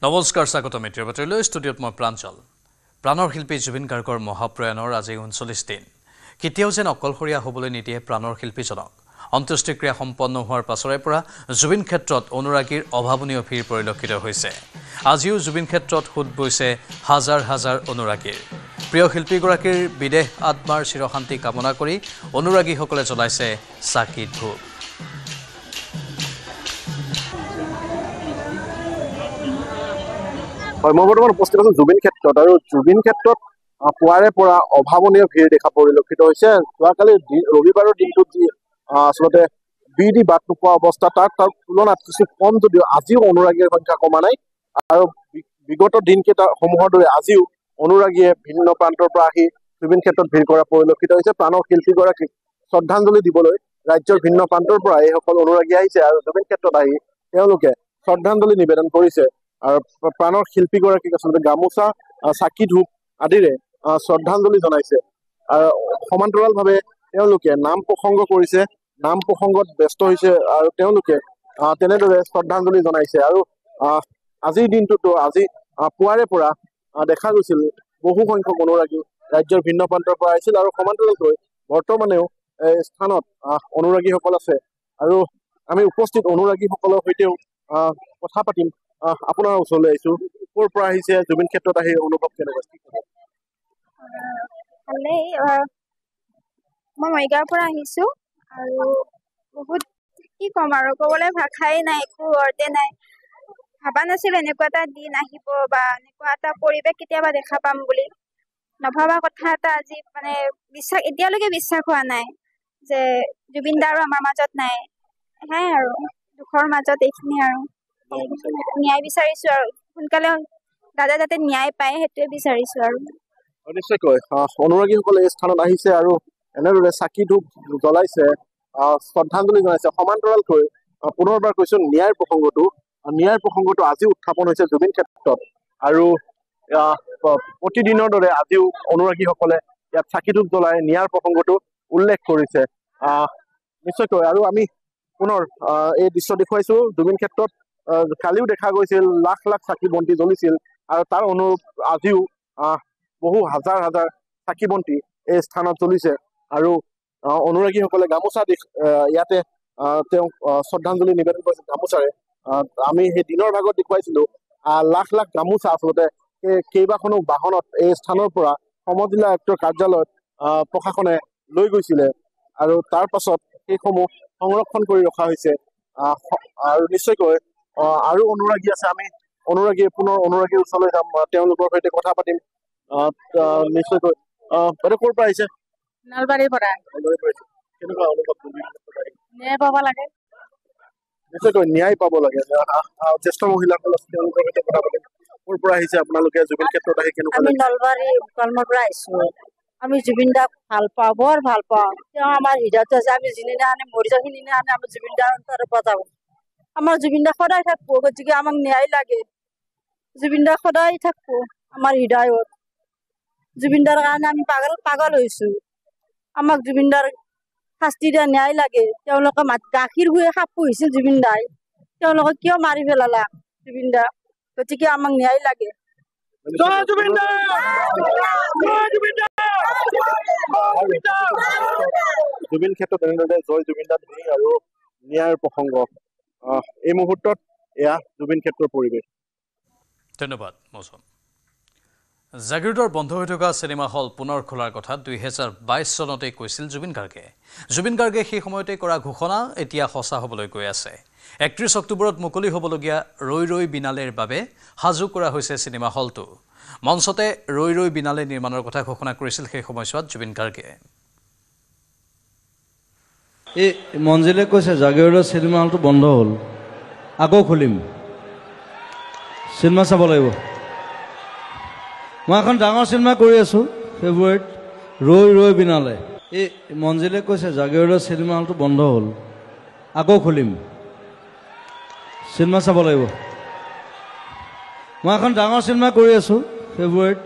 নমস্কাৰ স্বাগত মিত্ৰ বাতৰিলৈ ষ্টুডিঅ'ত মই প্ৰাঞ্জল প্ৰাণৰ শিল্পী জুবিন গাৰ্গৰ মহাপ্ৰয়াণৰ আজি 39 দিন কেতিয়াও যেন অকলশৰীয়া হ'বলৈ নিদিয়ে প্ৰাণৰ শিল্পীজনক অন্ত্যেষ্টিক্ৰিয়া সম্পন্ন হোৱাৰ পাছৰে পৰা জুবিন ক্ষেত্ৰত অনুৰাগীৰ অভাৱনীয় ভিৰ পৰিলক্ষিত হৈছে আজিও জুবিন ক্ষেত্ৰত খুদ বৈছে হাজাৰ হাজাৰ অনুৰাগীৰ প্ৰিয় শিল্পীগৰাকীৰ বিদেহ আত্মাৰ চিৰশান্তি কামনা কৰি অনুৰাগীসকলে জ্বলাইছে চাকি ধূপ মই বৰ্তমান উপস্থিত আছো জুবিন ক্ষেত্ৰত আৰু জুবিন ক্ষেত্ৰত পুৱাৰে পৰা অভাৱনীয় ভিৰ দেখা পৰিলক্ষিত হৈছে যোৱাকালি ৰবিবাৰৰ দিনটোত যি আচলতে বিধি বাট নোপোৱা অৱস্থা তাৰ তুলনাত কিছু কম যদিও আজিও অনুৰাগীৰ সংখ্যা কমা নাই আৰু বিগত দিনকেইটাসমূহৰ দৰে আজিও অনুৰাগীয়ে ভিন্ন প্ৰান্তৰ পৰা আহি জুবিন ক্ষেত্ৰত ভিৰ কৰা পৰিলক্ষিত হৈছে প্ৰাণৰ শিল্পীগৰাকীক শ্ৰদ্ধাঞ্জলি দিবলৈ ৰাজ্যৰ ভিন্ন প্ৰান্তৰ পৰা এইসকল অনুৰাগী আহিছে আৰু জুবিন ক্ষেত্ৰত আহি তেওঁলোকে শ্ৰদ্ধাঞ্জলি নিবেদন কৰিছে আৰু প্ৰাণৰ শিল্পীগৰাকীক আচলতে গামোচা চাকি ধূপ আদিৰে শ্ৰদ্ধাঞ্জলি জনাইছে আৰু সমান্তৰালভাৱে তেওঁলোকে নাম প্ৰসংগ কৰিছে নাম প্ৰসংগত ব্যস্ত হৈছে আৰু তেওঁলোকে তেনেদৰে শ্ৰদ্ধাঞ্জলি জনাইছে আৰু আজিৰ দিনটোতো আজি পুৱাৰে পৰা দেখা গৈছিল বহু সংখ্যক অনুৰাগী ৰাজ্যৰ ভিন্ন প্ৰান্তৰ পৰা আহিছিল আৰু সমান্তৰালকৈ বৰ্তমানেও স্থানত অনুৰাগীসকল আছে আৰু আমি উপস্থিত অনুৰাগীসকলৰ সৈতেও কথা পাতিম আপোনাৰ ওচৰলৈ আহিছো ক'ৰ পৰা আহিছে জুবিন ক্ষেত্ৰত আহি অনুভৱ কেনেকুৱা ভালেই মই মৰিগাঁৱৰ পৰা আহিছো আৰু বহুত কি ক'ম আৰু ক'বলৈ ভাষাই নাই একো অৰ্থে নাই ভাবা নাছিলো এনেকুৱা এটা দিন আহিব বা এনেকুৱা এটা পৰিৱেশ কেতিয়াবা দেখা পাম বুলি নভবা কথা এটা আজি মানে এতিয়ালৈকে বিশ্বাস হোৱা নাই যে জুবিন দা আৰু আমাৰ মাজত নাই সেয়াই আৰু দুখৰ মাজত এইখিনি আৰু ন্যায় বিচাৰিছো আৰু সোনকালে দাদা যাতে ন্যায় পায় সেইটোৱে বিচাৰিছো আৰু নিশ্চয়কৈ অনুৰাগীসকলে এই স্থানত আহিছে আৰু এনেদৰে চাকি ধূপ জ্বলাইছে শ্ৰদ্ধাঞ্জলি জনাইছে সমান্তৰালকৈ পুনৰবাৰ কৈছো ন্যায়ৰ প্ৰসংগটো আজি উত্থাপন হৈছে জুবিন ক্ষেত্ৰত আৰু প্ৰতিদিনৰ দৰে আজিও অনুৰাগীসকলে ইয়াত চাকি ধূপ জ্বলাই ন্যায়ৰ প্ৰসংগটো উল্লেখ কৰিছে নিশ্চয়কৈ আৰু আমি পুনৰ এই দৃশ্য দেখুৱাইছো জুবিন ক্ষেত্ৰত কালিও দেখা গৈছিল লাখ লাখ চাকি বন্তি জ্বলিছিল আৰু তাৰ অনুৰূপ আজিও বহু হাজাৰ হাজাৰ চাকি বন্তি এই স্থানত জ্বলিছে আৰু অনুৰাগীসকলে গামোচা ইয়াতে তেওঁক শ্ৰদ্ধাঞ্জলি নিবেদন কৰিছিল গামোচাৰে আমি সেই দিনৰ ভাগত দেখুৱাইছিলো লাখ লাখ গামোচা আচলতে কেইবাখনো বাহনত এই স্থানৰ পৰা সমজিলা আয়ুক্তৰ কাৰ্যালয়ত প্ৰশাসনে লৈ গৈছিলে আৰু তাৰ পাছত সেইসমূহ সংৰক্ষণ কৰি ৰখা হৈছে আৰু নিশ্চয়কৈ আৰু অনুৰাগী আছে আমি পুনৰ অনুৰাগীৰ ওচৰলৈ যাম তেওঁলোকৰ সৈতে কথা পাতিম নিশ্চয়কৈ বাইদেউ ক'ৰ পৰা আহিছে নলবাৰীৰ পৰা কেনেকুৱা অনুভৱ ন্যায় পাব লাগে নিশ্চয়কৈ ন্যায় পাব লাগে জ্যেষ্ঠ মহিলাসকল আছে তেওঁলোকৰ সৈতে কথা পাতিম ক'ৰ পৰা আহিছে আপোনালোকে জুবিন ক্ষেত্ৰত আহি কেনেকুৱা আমি নলবাৰী কলমৰ পৰা আহিছো আমি জুবিন দাক ভাল পাওঁ বৰ ভাল পাওঁ তেওঁ আমাৰ হৃদয়ত আছে আমি যিদিনাখনে মৰি যাওঁ সিদিনাখনে আমি জুবিন দাৰ অন্তৰত বজাওঁ আমাৰ জুবিন দা সদায় থাকবো গতিকে আমাক ন্যায় লাগে জুবিন দা সদায় থাকবো আমাৰ হৃদয়ত জুবিন দাৰ কাৰণে আমি পাগল হৈছো আমাক জুবিন দাৰ শাস্তি দিয়া ন্যায় লাগে তেওঁলোকে গাখীৰ খুৱাই সাপ পুহিছিল জুবিন দাই তেওঁলোকে কিয় মাৰি পেলালা জুবিন দা গতিকে আমাক ন্যায় লাগে জুবিন ক্ষেত্ৰত এনেদৰে জয় জুবিন দা ধ্বনি আৰু ন্যায়ৰ প্ৰসংগ এই মুহূৰ্তত এয়া জুবিন ক্ষেত্ৰৰ পৰিৱেশ ধন্যবাদ মৌচম জাগিৰোডৰ বন্ধ হৈ থকা চিনেমা হল পুনৰ খোলাৰ কথা 2022 চনতে কৈছিল জুবিন গাৰ্গে সেই সময়তে কৰা ঘোষণা এতিয়া সঁচা হ'বলৈ গৈ আছে 31 অক্টোবৰত মুকলি হ'বলগীয়া ৰৈ ৰৈ বিনালেৰ বাবে সাজু কৰা হৈছে চিনেমা হলটো মঞ্চতে ৰৈ ৰৈ বিনালে নিৰ্মাণৰ কথা ঘোষণা কৰিছিল সেই সময়ছোৱাত জুবিন গাৰ্গে এই মঞ্জিলে কৈছে জাগিৰোডৰ চিনেমা হলটো বন্ধ হ'ল আকৌ খুলিম চিনেমা চাব লাগিব মই এখন ডাঙৰ চিনেমা কৰি আছোঁ ফেব্ৰুৱাৰীত ৰৈ ৰৈ বিনালে এই মঞ্জিলে কৈছে জাগিৰোডৰ চিনেমা হলটো বন্ধ হ'ল আকৌ খুলিম চিনেমা চাব লাগিব মই এখন ডাঙৰ চিনেমা কৰি আছোঁ ফেব্ৰুৱাৰীত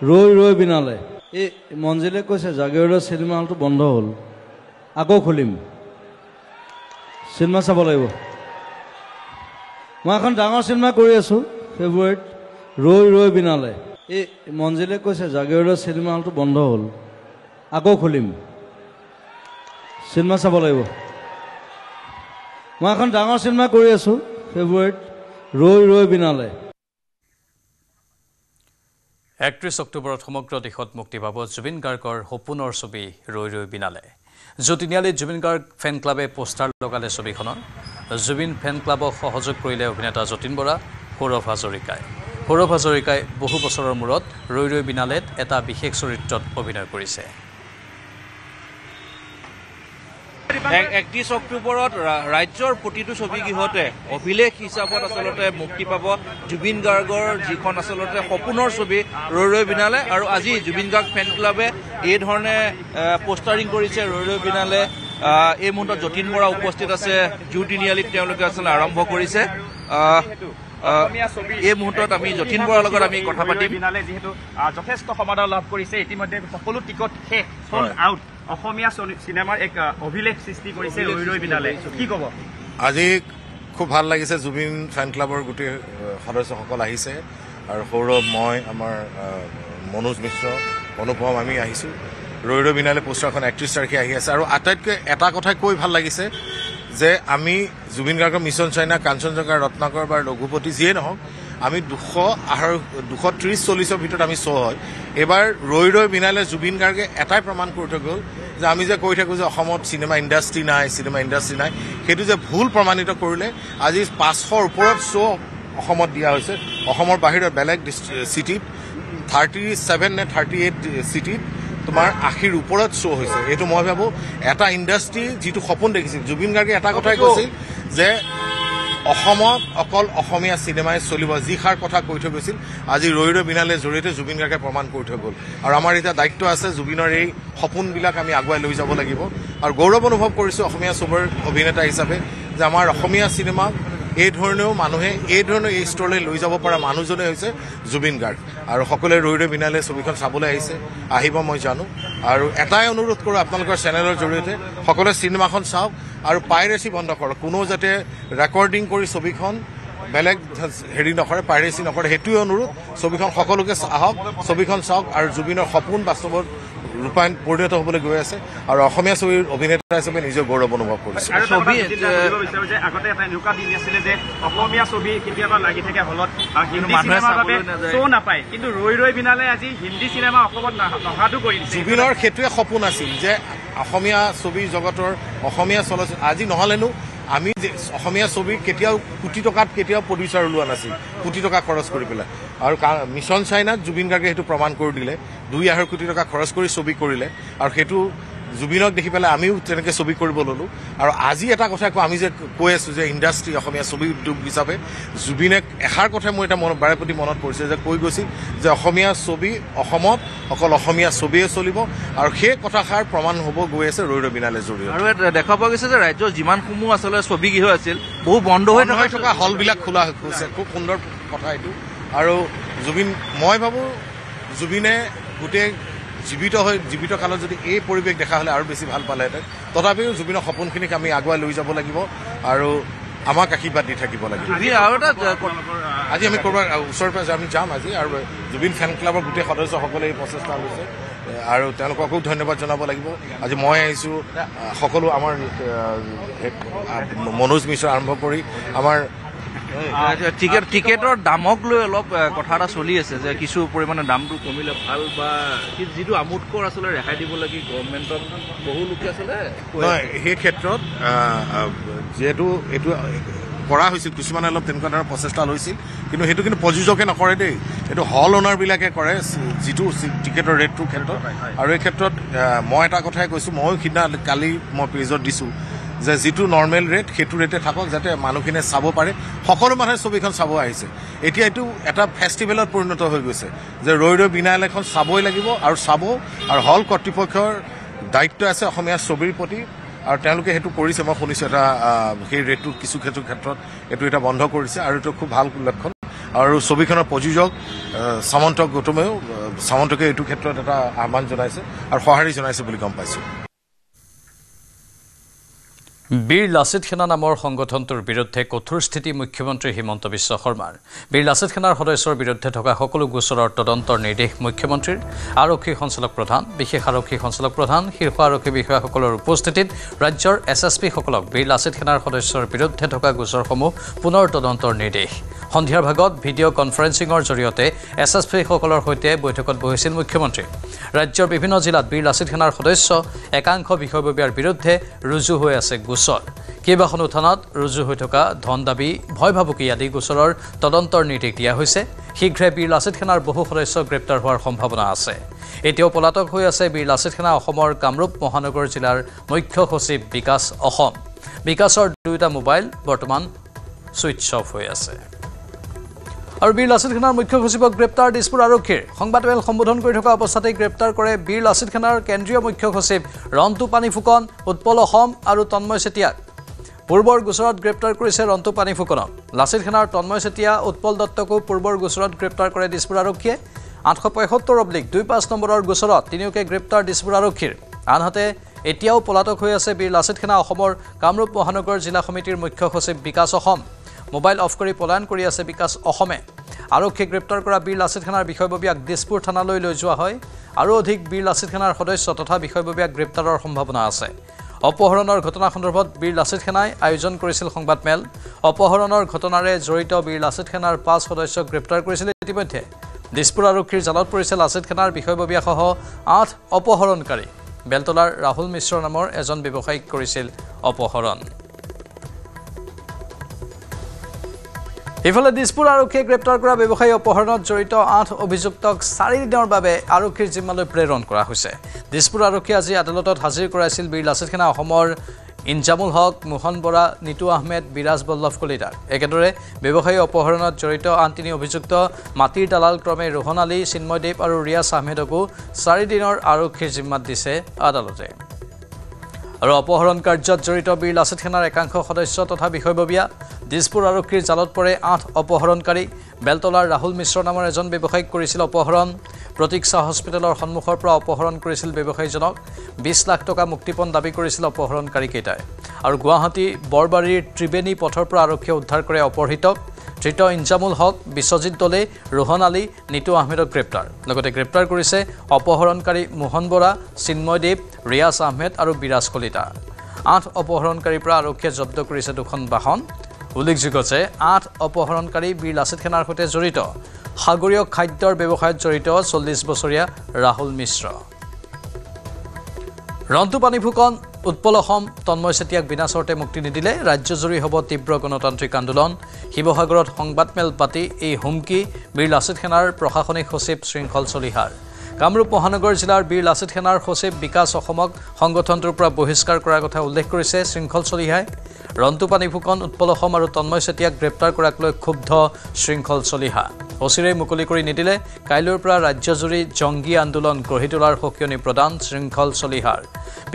ৰৈ ৰৈ বিনালে এই মঞ্জিলে কৈছে জাগিৰোডৰ চিনেমা হলটো বন্ধ হ'ল আকৌ খুলিম চিনেমা চাব লাগিব মই এখন ডাঙৰ চিনেমা কৰি আছোঁ ফেব্ৰুৱাৰীত ৰৈ ৰৈ বিনালে এই মঞ্জিলে কৈছে জাগিৰোডৰ চিনেমা হলটো বন্ধ হ'ল আকৌ খুলিম চিনেমা চাব লাগিব মই এখন ডাঙৰ চিনেমা কৰি আছোঁ ফেব্ৰুৱাৰীত ৰৈ ৰৈ বিনালে 31 অক্টোবৰত সমগ্ৰ দেশত মুক্তি পাব জুবিন গাৰ্গৰ সপোনৰ ছবি ৰৈ ৰৈ বিনালে জ্যোতিনিয়ালিত জুবিন গাৰ্গ ফেন ক্লাবে পোষ্টাৰ লগালে ছবিখনৰ জুবিন ফেন ক্লাবক সহযোগ কৰিলে অভিনেতা যতীন বৰা সৌৰভ হাজৰিকাই বহু বছৰৰ মূৰত ৰৈ ৰৈ বিনালেত এটা বিশেষ চৰিত্ৰত অভিনয় কৰিছে 31 অক্টোবৰত ৰাজ্যৰ প্ৰতিটো ছবিগৃহতে অভিলেখ হিচাপত আচলতে মুক্তি পাব জুবিন গাৰ্গৰ যিখন আচলতে সপোনৰ ছবি ৰৈ ৰৈ বিনালে আৰু আজি জুবিন গাৰ্গ ফেন ক্লাবে এই ধৰণে পোষ্টাৰিং কৰিছে ৰৈ ৰৈ বিনালে এই মুহূৰ্তত যতীন বৰা উপস্থিত আছে জ্যোতিনিয়ালিত তেওঁলোকে আচলতে আৰম্ভ কৰিছে এই মুহূৰ্তত আমি যতীন বৰাৰ লগত আমি কথা পাতিম যিহেতু যথেষ্ট সমাদৰ লাভ কৰিছে ইতিমধ্যে সকলো টিকট শেষ সোল্ড আউট অসমীয়া চিনেমাৰ এক অভিলেখ সৃষ্টি কৰিছে ৰৈ ৰৈ বিনালে কি ক'ব আজি খুব ভাল লাগিছে জুবিন ফেন ক্লাবৰ গোটেই সদস্যসকল আহিছে আৰু সৌৰভ মই আমাৰ মনোজ মিশ্ৰ অনুপম আমি আহিছোঁ ৰৈ ৰৈ বিনালে পোষ্টাৰখন 31 তাৰিখে আহি আছে আৰু আটাইতকৈ এটা কথাই কৈ ভাল লাগিছে যে আমি জুবিন গাৰ্গৰ মিছন চাইনা কাঞ্চনজংঘা ৰত্নাকৰ বা ৰঘুপতি যিয়ে নহওক আমি 230-40ৰ ভিতৰত আমি শ্ব' হয় এইবাৰ ৰৈ ৰৈ বিনালে জুবিন গাৰ্গে এটাই প্ৰমাণ কৰি থৈ গ'ল যে আমি যে কৈ থাকোঁ যে অসমত চিনেমা ইণ্ডাষ্ট্ৰী নাই সেইটো যে ভুল প্ৰমাণিত কৰিলে আজি 500ৰ ওপৰত শ্ব' অসমত দিয়া হৈছে অসমৰ বাহিৰৰ বেলেগ চিটিত 37 নে 38 চিটিত তোমাৰ 80ৰ ওপৰত শ্ব' হৈছে এইটো মই ভাবোঁ এটা ইণ্ডাষ্ট্ৰী যিটো সপোন দেখিছিল জুবিন গাৰ্গে এটা কথাই কৈছিল যে অসমত অকল অসমীয়া চিনেমাই চলিব যিষাৰ কথা কৈ থৈ গৈছিল আজি ৰৈ ৰৈ বিনালেৰ জৰিয়তে জুবিন গাৰ্গে প্ৰমাণ কৰি থৈ গ'ল আৰু আমাৰ এতিয়া দায়িত্ব আছে জুবিনৰ এই সপোনবিলাক আমি আগুৱাই লৈ যাব লাগিব আৰু গৌৰৱ অনুভৱ কৰিছোঁ অসমীয়া ছবিৰ অভিনেতা হিচাপে যে আমাৰ অসমীয়া চিনেমাক এই ধৰণেও মানুহে এই ধৰণৰ এই স্তৰলৈ লৈ যাব পৰা মানুহজনে হৈছে জুবিন গাৰ্গ আৰু সকলোৱে ৰৈ ৰৈ বিনালে ছবিখন চাবলৈ আহিব মই জানো আৰু এটাই অনুৰোধ কৰোঁ আপোনালোকৰ চেনেলৰ জৰিয়তে সকলোৱে চিনেমাখন চাওক আৰু পাইৰেচি বন্ধ কৰক কোনো যাতে ৰেকৰ্ডিং কৰি ছবিখন বেলেগ হেৰি নকৰে পাইৰেচি নকৰে সেইটোৱে অনুৰোধ ছবিখন সকলোকে আহক ছবিখন চাওক আৰু জুবিনৰ সপোন বাস্তৱত ৰূপায়ণ পৰিণত হ'বলৈ গৈ আছে আৰু অসমীয়া ছবিৰ অভিনেতা হিচাপে নিজৰ গৌৰৱ অনুভৱ কৰিছে আগতে এটা এনেকুৱা দিন আছিলে যে অসমীয়া ছবি কেতিয়াবা লাগি থাকে হলত হিন্দী চিনেমাৰ বাবে শ্ব' নাপায় কিন্তু ৰৈ ৰৈ বিনালে আজি হিন্দী চিনেমা অসমত নহাটো কৰি দিছে জুবিনৰ সেইটোৱে সপোন আছিল যে অসমীয়া ছবি জগতৰ অসমীয়া চলচ্চিত্ৰ আজি নহ'লেনো আমি যে অসমীয়া ছবি কেতিয়াও কোটি টকাত কেতিয়াও প্ৰডিউচাৰ ওলোৱা নাছিল কোটি টকা খৰচ কৰি পেলাই আৰু মিছন চাইনাত জুবিন গাৰ্গে সেইটো প্ৰমাণ কৰি দিলে 2.5 কোটি টকা খৰচ কৰি ছবি কৰিলে আৰু সেইটো জুবিনক দেখি পেলাই আমিও তেনেকৈ ছবি কৰিব ল'লোঁ আৰু আজি এটা কথা আমি যে কৈ আছোঁ যে ইণ্ডাষ্ট্ৰী অসমীয়া ছবি উদ্যোগ হিচাপে জুবিনে এষাৰ কথাই মোৰ এটা বাৰে প্ৰতি মনত পৰিছে যে কৈ গৈছিল যে অসমীয়া ছবি অসমত অকল অসমীয়া ছবিয়ে চলিব আৰু সেই কথাষাৰ প্ৰমাণ হ'ব গৈ আছে ৰৈ ৰৈ বিনালেৰ জৰিয়তে আৰু দেখা পোৱা গৈছে যে ৰাজ্যৰ যিমানসমূহ আচলতে ছবিগৃহ আছিল বহু বন্ধ হৈ থকা হলবিলাক খোলা হৈছে খুব সুন্দৰ কথা এইটো আৰু মই ভাবোঁ জুবিনে গোটেই জীৱিত কালত যদি এই পৰিৱেশ দেখা হ'লে আৰু বেছি ভাল পালেহেঁতেন তথাপিও জুবিনৰ সপোনখিনিক আমি আগুৱাই লৈ যাব লাগিব আৰু আমাক আশীৰ্বাদ দি থাকিব লাগিব আজি আমি ক'ৰবাত ওচৰে পাজৰে আমি যাম আজি আৰু জুবিন ফেন ক্লাবৰ গোটেই সদস্যসকলে এই প্ৰচেষ্টা লৈছে আৰু তেওঁলোককো ধন্যবাদ জনাব লাগিব আজি মই আহিছোঁ সকলো আমাৰ মনোজ মিশ্ৰ আৰম্ভ কৰি আমাৰ টিকেটৰ দামক লৈ অলপ কথা এটা চলি আছে যে কিছু পৰিমাণে দামটো কমিলে ভাল বা যিটো আমোদকৰ আচলতে ৰেহাই দিব লাগে গভৰ্ণমেণ্টক বহু লোকে আচলতে সেই ক্ষেত্ৰত যিহেতু এইটো কৰা হৈছিল কিছুমানে অলপ তেনেকুৱা ধৰণৰ প্ৰচেষ্টা লৈছিল কিন্তু সেইটো প্ৰযোজকে নকৰে দেই এইটো হল অনাৰবিলাকে কৰে যিটো টিকেটৰ ৰেটটোৰ ক্ষেত্ৰত আৰু এই ক্ষেত্ৰত মই এটা কথাই কৈছোঁ ময়ো সিদিনা কালি মই পেজত দিছোঁ যে যিটো নৰ্মেল ৰেট সেইটো ৰেটে থাকক যাতে মানুহখিনিয়ে চাব পাৰে সকলো মানুহে ছবিখন চাব আহিছে এতিয়া এইটো এটা ফেষ্টিভেলত পৰিণত হৈ গৈছে যে ৰৈ ৰৈ বিনালেখন চাবই লাগিব আৰু চাব আৰু হল কৰ্তৃপক্ষৰ দায়িত্ব আছে অসমীয়া ছবিৰ প্ৰতি আৰু তেওঁলোকে সেইটো কৰিছে মই শুনিছোঁ এটা সেই ৰেটটো কিছু ক্ষেত্ৰত এইটো এটা বন্ধ কৰিছে আৰু এইটো খুব ভাল লক্ষণ আৰু ছবিখনৰ প্ৰযোজক সামন্ত গৌতমেও সামন্তকে এইটো ক্ষেত্ৰত এটা আহ্বান জনাইছে আৰু সঁহাৰি জনাইছে বুলি গম পাইছোঁ বীৰ লাচিত সেনা নামৰ সংগঠনটোৰ বিৰুদ্ধে কঠোৰ স্থিতি মুখ্যমন্ত্ৰী হিমন্ত বিশ্ব শৰ্মাৰ বীৰ লাচিত সেনাৰ সদস্যৰ বিৰুদ্ধে থকা সকলো গোচৰৰ তদন্তৰ নিৰ্দেশ মুখ্যমন্ত্ৰীৰ আৰক্ষী সঞ্চালক প্ৰধান বিশেষ আৰক্ষী সঞ্চালক প্ৰধান শীৰ্ষ আৰক্ষী বিষয়াসকলৰ উপস্থিতিত ৰাজ্যৰ এছএছপিসকলক বীৰ লাচিত সেনাৰ সদস্যৰ বিৰুদ্ধে থকা গোচৰসমূহ পুনৰ তদন্তৰ নিৰ্দেশ সন্ধিয়াৰ ভাগত ভিডিঅ' কনফাৰেন্সিঙৰ জৰিয়তে এছএছপিসকলৰ সৈতে বৈঠকত বহিছিল মুখ্যমন্ত্ৰী ৰাজ্যৰ বিভিন্ন জিলাত বীৰ লাচিত সেনাৰ সদস্য একাংশ বিষয়ববীয়াৰ বিৰুদ্ধে ৰুজু হৈ আছে গোচৰ কেইবাখনো থানাত ৰুজু হৈ থকা ধন দাবী ভয় ভাবুকি আদি গোচৰৰ তদন্তৰ নিৰ্দেশ দিয়া হৈছে শীঘ্ৰে বীৰ লাচিত সেনাৰ বহু সদস্য গ্ৰেপ্তাৰ হোৱাৰ সম্ভাৱনা আছে এতিয়াও পলাতক হৈ আছে বীৰ লাচিত সেনা অসমৰ কামৰূপ মহানগৰ জিলাৰ মুখ্য সচিব বিকাশ অসম বিকাশৰ দুয়োটা মোবাইল বৰ্তমান সুইচ অফ হৈ আছে আৰু বীৰ লাচিত সেনাৰ মুখ্য সচিবক গ্ৰেপ্তাৰ দিছপুৰ আৰক্ষীৰ সংবাদমেল সম্বোধন কৰি থকা অৱস্থাতেই গ্ৰেপ্তাৰ কৰে বীৰ লাচিত সেনাৰ কেন্দ্ৰীয় মুখ্য সচিব ৰন্তু পানী ফুকন উৎপল অসম আৰু তন্ময় চেতিয়াক পূৰ্বৰ গোচৰত গ্ৰেপ্তাৰ কৰিছে ৰন্তু পানী ফুকনক লাচিত সেনাৰ তন্ময় চেতিয়া উৎপল দত্তকো পূৰ্বৰ গোচৰত গ্ৰেপ্তাৰ কৰে দিছপুৰ আৰক্ষীয়ে 875/25 নম্বৰৰ গোচৰত তিনিওকে গ্ৰেপ্তাৰ দিছপুৰ আৰক্ষীৰ আনহাতে এতিয়াও পলাতক হৈ আছে বীৰ লাচিত সেনা অসমৰ কামৰূপ মহানগৰ জিলা সমিতিৰ মুখ্য সচিব বিকাশ অসম মোবাইল অফ কৰি পলায়ন কৰি আছে বিকাশ অসমে আৰক্ষীয়ে গ্ৰেপ্তাৰ কৰা বীৰ লাচিত সেনাৰ বিষয়ববীয়াক দিছপুৰ থানালৈ লৈ যোৱা হয় আৰু অধিক বীৰ লাচিত সেনাৰ সদস্য তথা বিষয়ববীয়াক গ্ৰেপ্তাৰৰ সম্ভাৱনা আছে অপহৰণৰ ঘটনা সন্দৰ্ভত বীৰ লাচিত সেনাই আয়োজন কৰিছিল সংবাদমেল অপহৰণৰ ঘটনাৰে জড়িত বীৰ লাচিত সেনাৰ 5 সদস্যক গ্ৰেপ্তাৰ কৰিছিল ইতিমধ্যে দিছপুৰ আৰক্ষীৰ জালত পৰিছে লাচিত সেনাৰ বিষয়ববীয়াসহ 8 অপহৰণকাৰী বেলতলাৰ ৰাহুল মিশ্ৰ নামৰ এজন ব্যৱসায়িক কৰিছিল অপহৰণ ইফালে দিছপুৰ আৰক্ষীয়ে গ্ৰেপ্তাৰ কৰা ব্যৱসায়ী অপহৰণত জড়িত 8 অভিযুক্তক 4 দিনৰ বাবে আৰক্ষীৰ জিম্মালৈ প্ৰেৰণ কৰা হৈছে দিছপুৰ আৰক্ষীয়ে আজি আদালতত হাজিৰ কৰাইছিল বীৰ লাচিত সেনা অসমৰ ইনজামুল হক মোহন বৰা নিতু আহমেদ বিৰাজ বল্লভ কলিতাক একেদৰে ব্যৱসায়ী অপহৰণত জড়িত আন 3 অভিযুক্ত মাটিৰ দালাল ক্ৰমে ৰোহন আলী চিন্ময়দেৱ আৰু ৰিয়াজ আহমেদকো 4 দিনৰ আৰক্ষীৰ জিম্মাত দিছে আদালতে আৰু অপহৰণ কাৰ্যত জড়িত বীৰ লাচিত সেনাৰ একাংশ সদস্য তথা বিষয়ববীয়া দিছপুৰ আৰক্ষীৰ জালত পৰে 8 অপহৰণকাৰী বেলতলাৰ ৰাহুল মিশ্ৰ নামৰ এজন ব্যৱসায়িক কৰিছিল অপহৰণ প্ৰতীক্ষা হস্পিটেলৰ সন্মুখৰ পৰা অপহৰণ কৰিছিল ব্যৱসায়ীজনক 20 লাখ টকা মুক্তিপণ দাবী কৰিছিল অপহৰণকাৰীকেইটাই আৰু গুৱাহাটী বৰবাৰীৰ ত্ৰিবেণী পথৰ পৰা আৰক্ষীয়ে উদ্ধাৰ কৰে অপহৃতক ধৃত ইনজামুল হক বিশ্বজিৎ দলে ৰোহন আলী নিতু আহমেদক গ্ৰেপ্তাৰ লগতে গ্ৰেপ্তাৰ কৰিছে অপহৰণকাৰী মোহন বৰা চিন্ময়দেৱ ৰিয়াজ আহমেদ আৰু বিৰাজ কলিতা 8 অপহৰণকাৰীৰ পৰা আৰক্ষীয়ে জব্দ কৰিছে 2খন বাহন উল্লেখযোগ্য যে 8 অপহৰণকাৰী বীৰ লাচিত সেনাৰ সৈতে জড়িত সাগৰীয় খাদ্যৰ ব্যৱসায়ত জড়িত 40 বছৰীয়া ৰাহুল মিশ্ৰ ৰন্তু পানী ফুকন উৎপল অসম তন্ময় চেতিয়াক বিনা চৰ্তে মুক্তি নিদিলে ৰাজ্যজুৰি হ'ব তীব্ৰ গণতান্ত্ৰিক আন্দোলন শিৱসাগৰত সংবাদমেল পাতি এই হুমকি বীৰ লাচিত সেনাৰ প্ৰশাসনিক সচিব শৃংখল চলিহাৰ কামৰূপ মহানগৰ জিলাৰ বীৰ লাচিত সেনাৰ সচিব বিকাশ অসমক সংগঠনটোৰ পৰা বহিষ্কাৰ কৰাৰ কথা উল্লেখ কৰিছে শৃংখল চলিহাই ৰন্তু পানী ফুকন উৎপল অসম আৰু তন্ময় চেতিয়াক গ্ৰেপ্তাৰ কৰাক লৈ ক্ষুব্ধ শৃংখল চলিহা অচিৰেই মুকলি কৰি নিদিলে কাইলৈৰ পৰা ৰাজ্যজুৰি জংগী আন্দোলন গঢ়ি তোলাৰ সকিয়নি প্ৰদান শৃংখল চলিহাৰ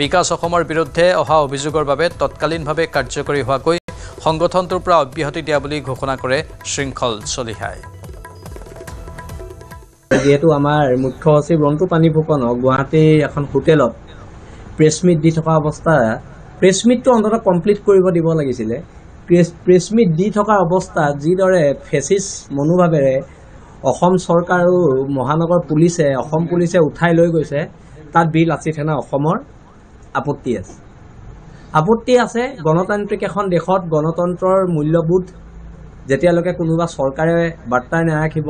বিকাশ অসমৰ বিৰুদ্ধে অহা অভিযোগৰ বাবে তৎকালীনভাৱে কাৰ্যকৰী হোৱাকৈ সংগঠনটোৰ পৰা অব্যাহতি দিয়া বুলি ঘোষণা কৰে শৃংখল চলিহাই যেহেতু আমাৰ মুখ্য সচিব ৰন্তু পানী ফুকনক গুৱাহাটীৰ এখন হোটেলত প্ৰেছ মিট দি থকা অৱস্থা প্ৰেছ মিটটো অন্ততঃ কমপ্লিট কৰিব দিব লাগিছিলে প্ৰেছ মিট দি থকা অৱস্থাত যিদৰে ফেচিছ মনোভাৱেৰে অসম চৰকাৰ আৰু মহানগৰ পুলিচে অসম পুলিচে উঠাই লৈ গৈছে তাত বীৰ লাচিত সেনা অসমৰ আপত্তি আছে গণতান্ত্ৰিক এখন দেশত গণতন্ত্ৰৰ মূল্যবোধ যেতিয়ালৈকে কোনোবা চৰকাৰে বাৰ্তাই নাৰাখিব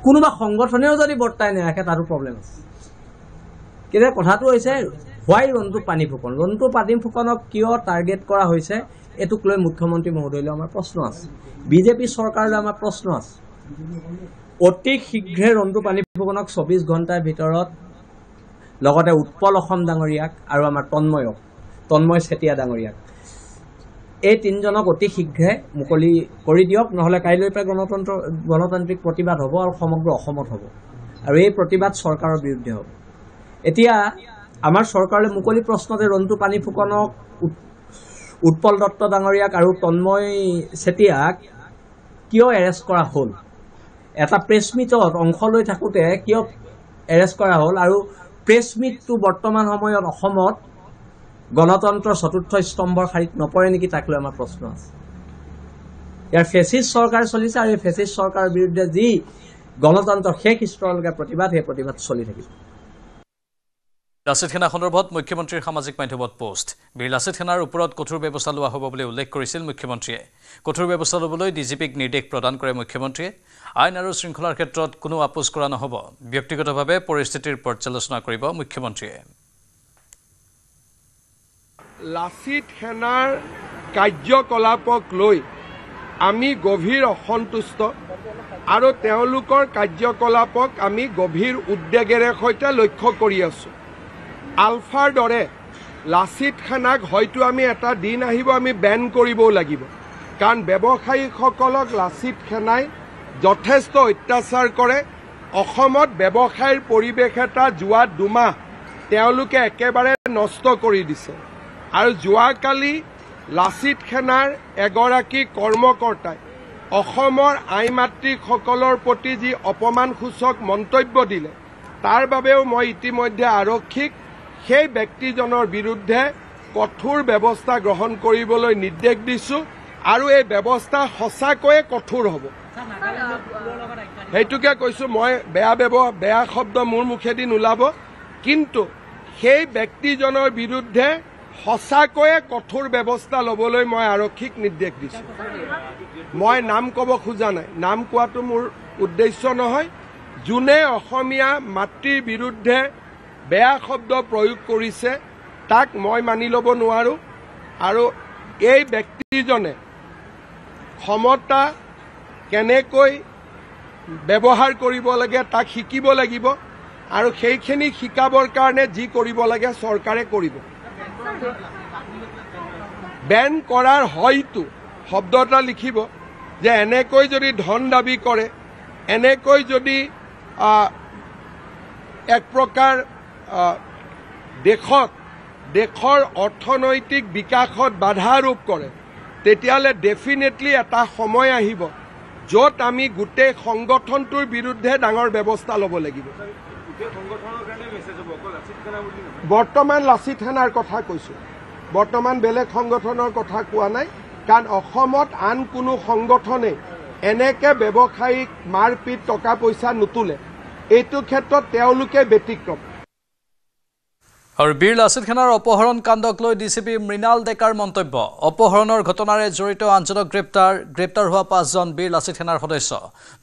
কোনোবা সংগঠনেও যদি বাৰ্তাই নাৰাখে তাতো প্ৰব্লেম আছে কিন্তু কথাটো হৈছে হোৱাই ৰন্তু পানী ফুকনক কিয় টাৰ্গেট কৰা হৈছে এটুক লৈ মুখ্যমন্ত্ৰী মহোদয়লৈ আমাৰ প্ৰশ্ন আছে বিজেপি চৰকাৰলৈ আমাৰ প্ৰশ্ন আছে অতি শীঘ্ৰে ৰন্তু পানী ফুকনক 24 ঘণ্টাৰ ভিতৰত লগতে উৎপল অসম ডাঙৰীয়াক আৰু আমাৰ তন্ময় চেতিয়া ডাঙৰীয়াক এই তিনিজনক অতি শীঘ্ৰে মুকলি কৰি দিয়ক নহলে কাইলৈৰ পৰা গণতান্ত্ৰিক প্ৰতিবাদ হ'ব আৰু সমগ্ৰ অসমত হ'ব আৰু এই প্ৰতিবাদ চৰকাৰৰ বিৰুদ্ধে হ'ব এতিয়া আমাৰ চৰকাৰে মুকলি প্ৰশ্নতে ৰন্তু পানী ফুকনক উৎপল দত্ত ডাঙৰীয়াক আৰু তন্ময় চেতিয়াক কিয় এৰেষ্ট কৰা হ'ল এটা প্ৰেছ মিটত অংশ লৈ থাকোঁতে কিয় এৰেষ্ট কৰা হ'ল আৰু প্ৰেছ মিটটো বৰ্তমান সময়ত অসমত গণতন্ত্ৰৰ চতুৰ্থ স্তম্ভৰ শাৰীত নপৰে নেকি তাক লৈ আমাৰ প্ৰশ্ন আছে ইয়াৰ ফেচিষ্ট চৰকাৰ চলিছে আৰু এই ফেচিষ্ট চৰকাৰৰ বিৰুদ্ধে যি গণতন্ত্ৰৰ শেষ স্তৰলৈকে প্ৰতিবাদ সেই প্ৰতিবাদ চলি থাকিব লাচিত সেনা সন্দৰ্ভত মুখ্যমন্ত্ৰীৰ সামাজিক মাধ্যমত পোষ্ট বীৰ লাচিত সেনাৰ ওপৰত কঠোৰ ব্যৱস্থা লোৱা হ'ব বুলি উল্লেখ কৰিছিল মুখ্যমন্ত্ৰীয়ে কঠোৰ ব্যৱস্থা ল'বলৈ ডিজিপিক নিৰ্দেশ প্ৰদান কৰে মুখ্যমন্ত্ৰীয়ে আইন আৰু শৃংখলাৰ ক্ষেত্ৰত কোনো আপোচ কৰা নহ'ব ব্যক্তিগতভাৱে পৰিস্থিতিৰ পৰ্যালোচনা কৰিব মুখ্যমন্ত্ৰীয়ে লাচিত সেনাৰ কাৰ্যকলাপক লৈ আমি গভীৰ অসন্তুষ্ট আৰু তেওঁলোকৰ কাৰ্যকলাপক আমি গভীৰ উদ্বেগেৰে সৈতে লক্ষ্য কৰি আছোঁ আলফাৰ দৰে লাচিত সেনাক হয়তো আমি এটা দিন আহিব আমি বেন কৰিবও লাগিব কাৰণ ব্যৱসায়ীসকলক লাচিত সেনাই যথেষ্ট অত্যাচাৰ কৰে অসমত ব্যৱসায়ৰ পৰিৱেশ এটা যোৱা দুমাহ তেওঁলোকে একেবাৰে নষ্ট কৰি দিছে আৰু যোৱাকালি লাচিত সেনাৰ এগৰাকী কৰ্মকৰ্তাই অসমৰ আই মাতৃসকলৰ প্ৰতি যি অপমানসূচক মন্তব্য দিলে তাৰ বাবেও মই ইতিমধ্যে আৰক্ষীক সেই ব্যক্তিজনৰ বিৰুদ্ধে কঠোৰ ব্যৱস্থা গ্ৰহণ কৰিবলৈ নিৰ্দেশ দিছোঁ আৰু এই ব্যৱস্থা সঁচাকৈয়ে কঠোৰ হ'ব সেইটোকে কৈছোঁ মই বেয়া শব্দ মোৰ মুখেদি নোলাব কিন্তু সেই ব্যক্তিজনৰ বিৰুদ্ধে সঁচাকৈয়ে কঠোৰ ব্যৱস্থা ল'বলৈ মই আৰক্ষীক নিৰ্দেশ দিছোঁ মই নাম ক'ব খোজা নাই নাম কোৱাটো মোৰ উদ্দেশ্য নহয় যোনে অসমীয়া মাতৃৰ বিৰুদ্ধে বেয়া শব্দ প্ৰয়োগ কৰিছে তাক মই মানি ল'ব নোৱাৰোঁ আৰু এই ব্যক্তিজনে ক্ষমতা কেনেকৈ ব্যৱহাৰ কৰিব লাগে তাক শিকিব লাগিব আৰু সেইখিনি শিকাবৰ কাৰণে যি কৰিব লাগে চৰকাৰে কৰিব বেন কৰাৰ হয়তো শব্দ এটা লিখিব যে এনেকৈ যদি ধন দাবী কৰে এনেকৈ যদি এক প্ৰকাৰ দেশৰ অৰ্থনৈতিক বিকাশত বাধা আৰোপ কৰে তেতিয়াহ'লে ডেফিনেটলি এটা সময় আহিব য'ত আমি গোটেই সংগঠনটোৰ বিৰুদ্ধে ডাঙৰ ব্যৱস্থা ল'ব লাগিব বৰ্তমান লাচিত সেনাৰ কথা কৈছোঁ বৰ্তমান বেলেগ সংগঠনৰ কথা কোৱা নাই কাৰণ অসমত আন কোনো সংগঠনে এনেকৈ ব্যৱসায়িক মাৰপিট টকা পইচা নুতুলে এইটো ক্ষেত্ৰত তেওঁলোকে ব্যতিক্ৰম আৰু বীৰ লাচিত সেনাৰ অপহৰণ কাণ্ডক লৈ ডিচিপি মৃণাল ডেকাৰ মন্তব্য অপহৰণৰ ঘটনাৰে জড়িত আনজনক গ্ৰেপ্তাৰ হোৱা 5জন বীৰ লাচিত সেনাৰ সদস্য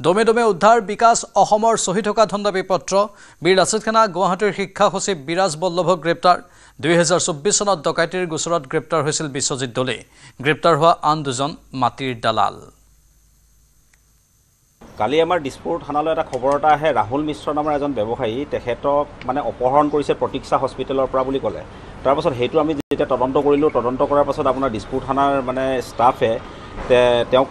দমে দমে উদ্ধাৰ বিকাশ অসমৰ চহি থকা ধনদাবী পত্ৰ বীৰ লাচিত সেনা গুৱাহাটীৰ শিক্ষা সচিব বিৰাজ বল্লভক গ্ৰেপ্তাৰ 2024 চনত ডকাইতিৰ গোচৰত গ্ৰেপ্তাৰ হৈছিল বিশ্বজিৎ দলে গ্ৰেপ্তাৰ হোৱা আন 2জন মাটিৰ দালাল কালি আমাৰ দিছপুৰ থানালৈ এটা খবৰ এটা আহে ৰাহুল মিশ্ৰ নামৰ এজন ব্যৱসায়ী তেখেতক মানে অপহৰণ কৰিছে প্ৰতীক্ষা হস্পিটেলৰ পৰা বুলি ক'লে তাৰপাছত সেইটো আমি যেতিয়া তদন্ত কৰিলোঁ তদন্ত কৰাৰ পাছত আপোনাৰ দিছপুৰ থানাৰ মানে ষ্টাফে তেওঁক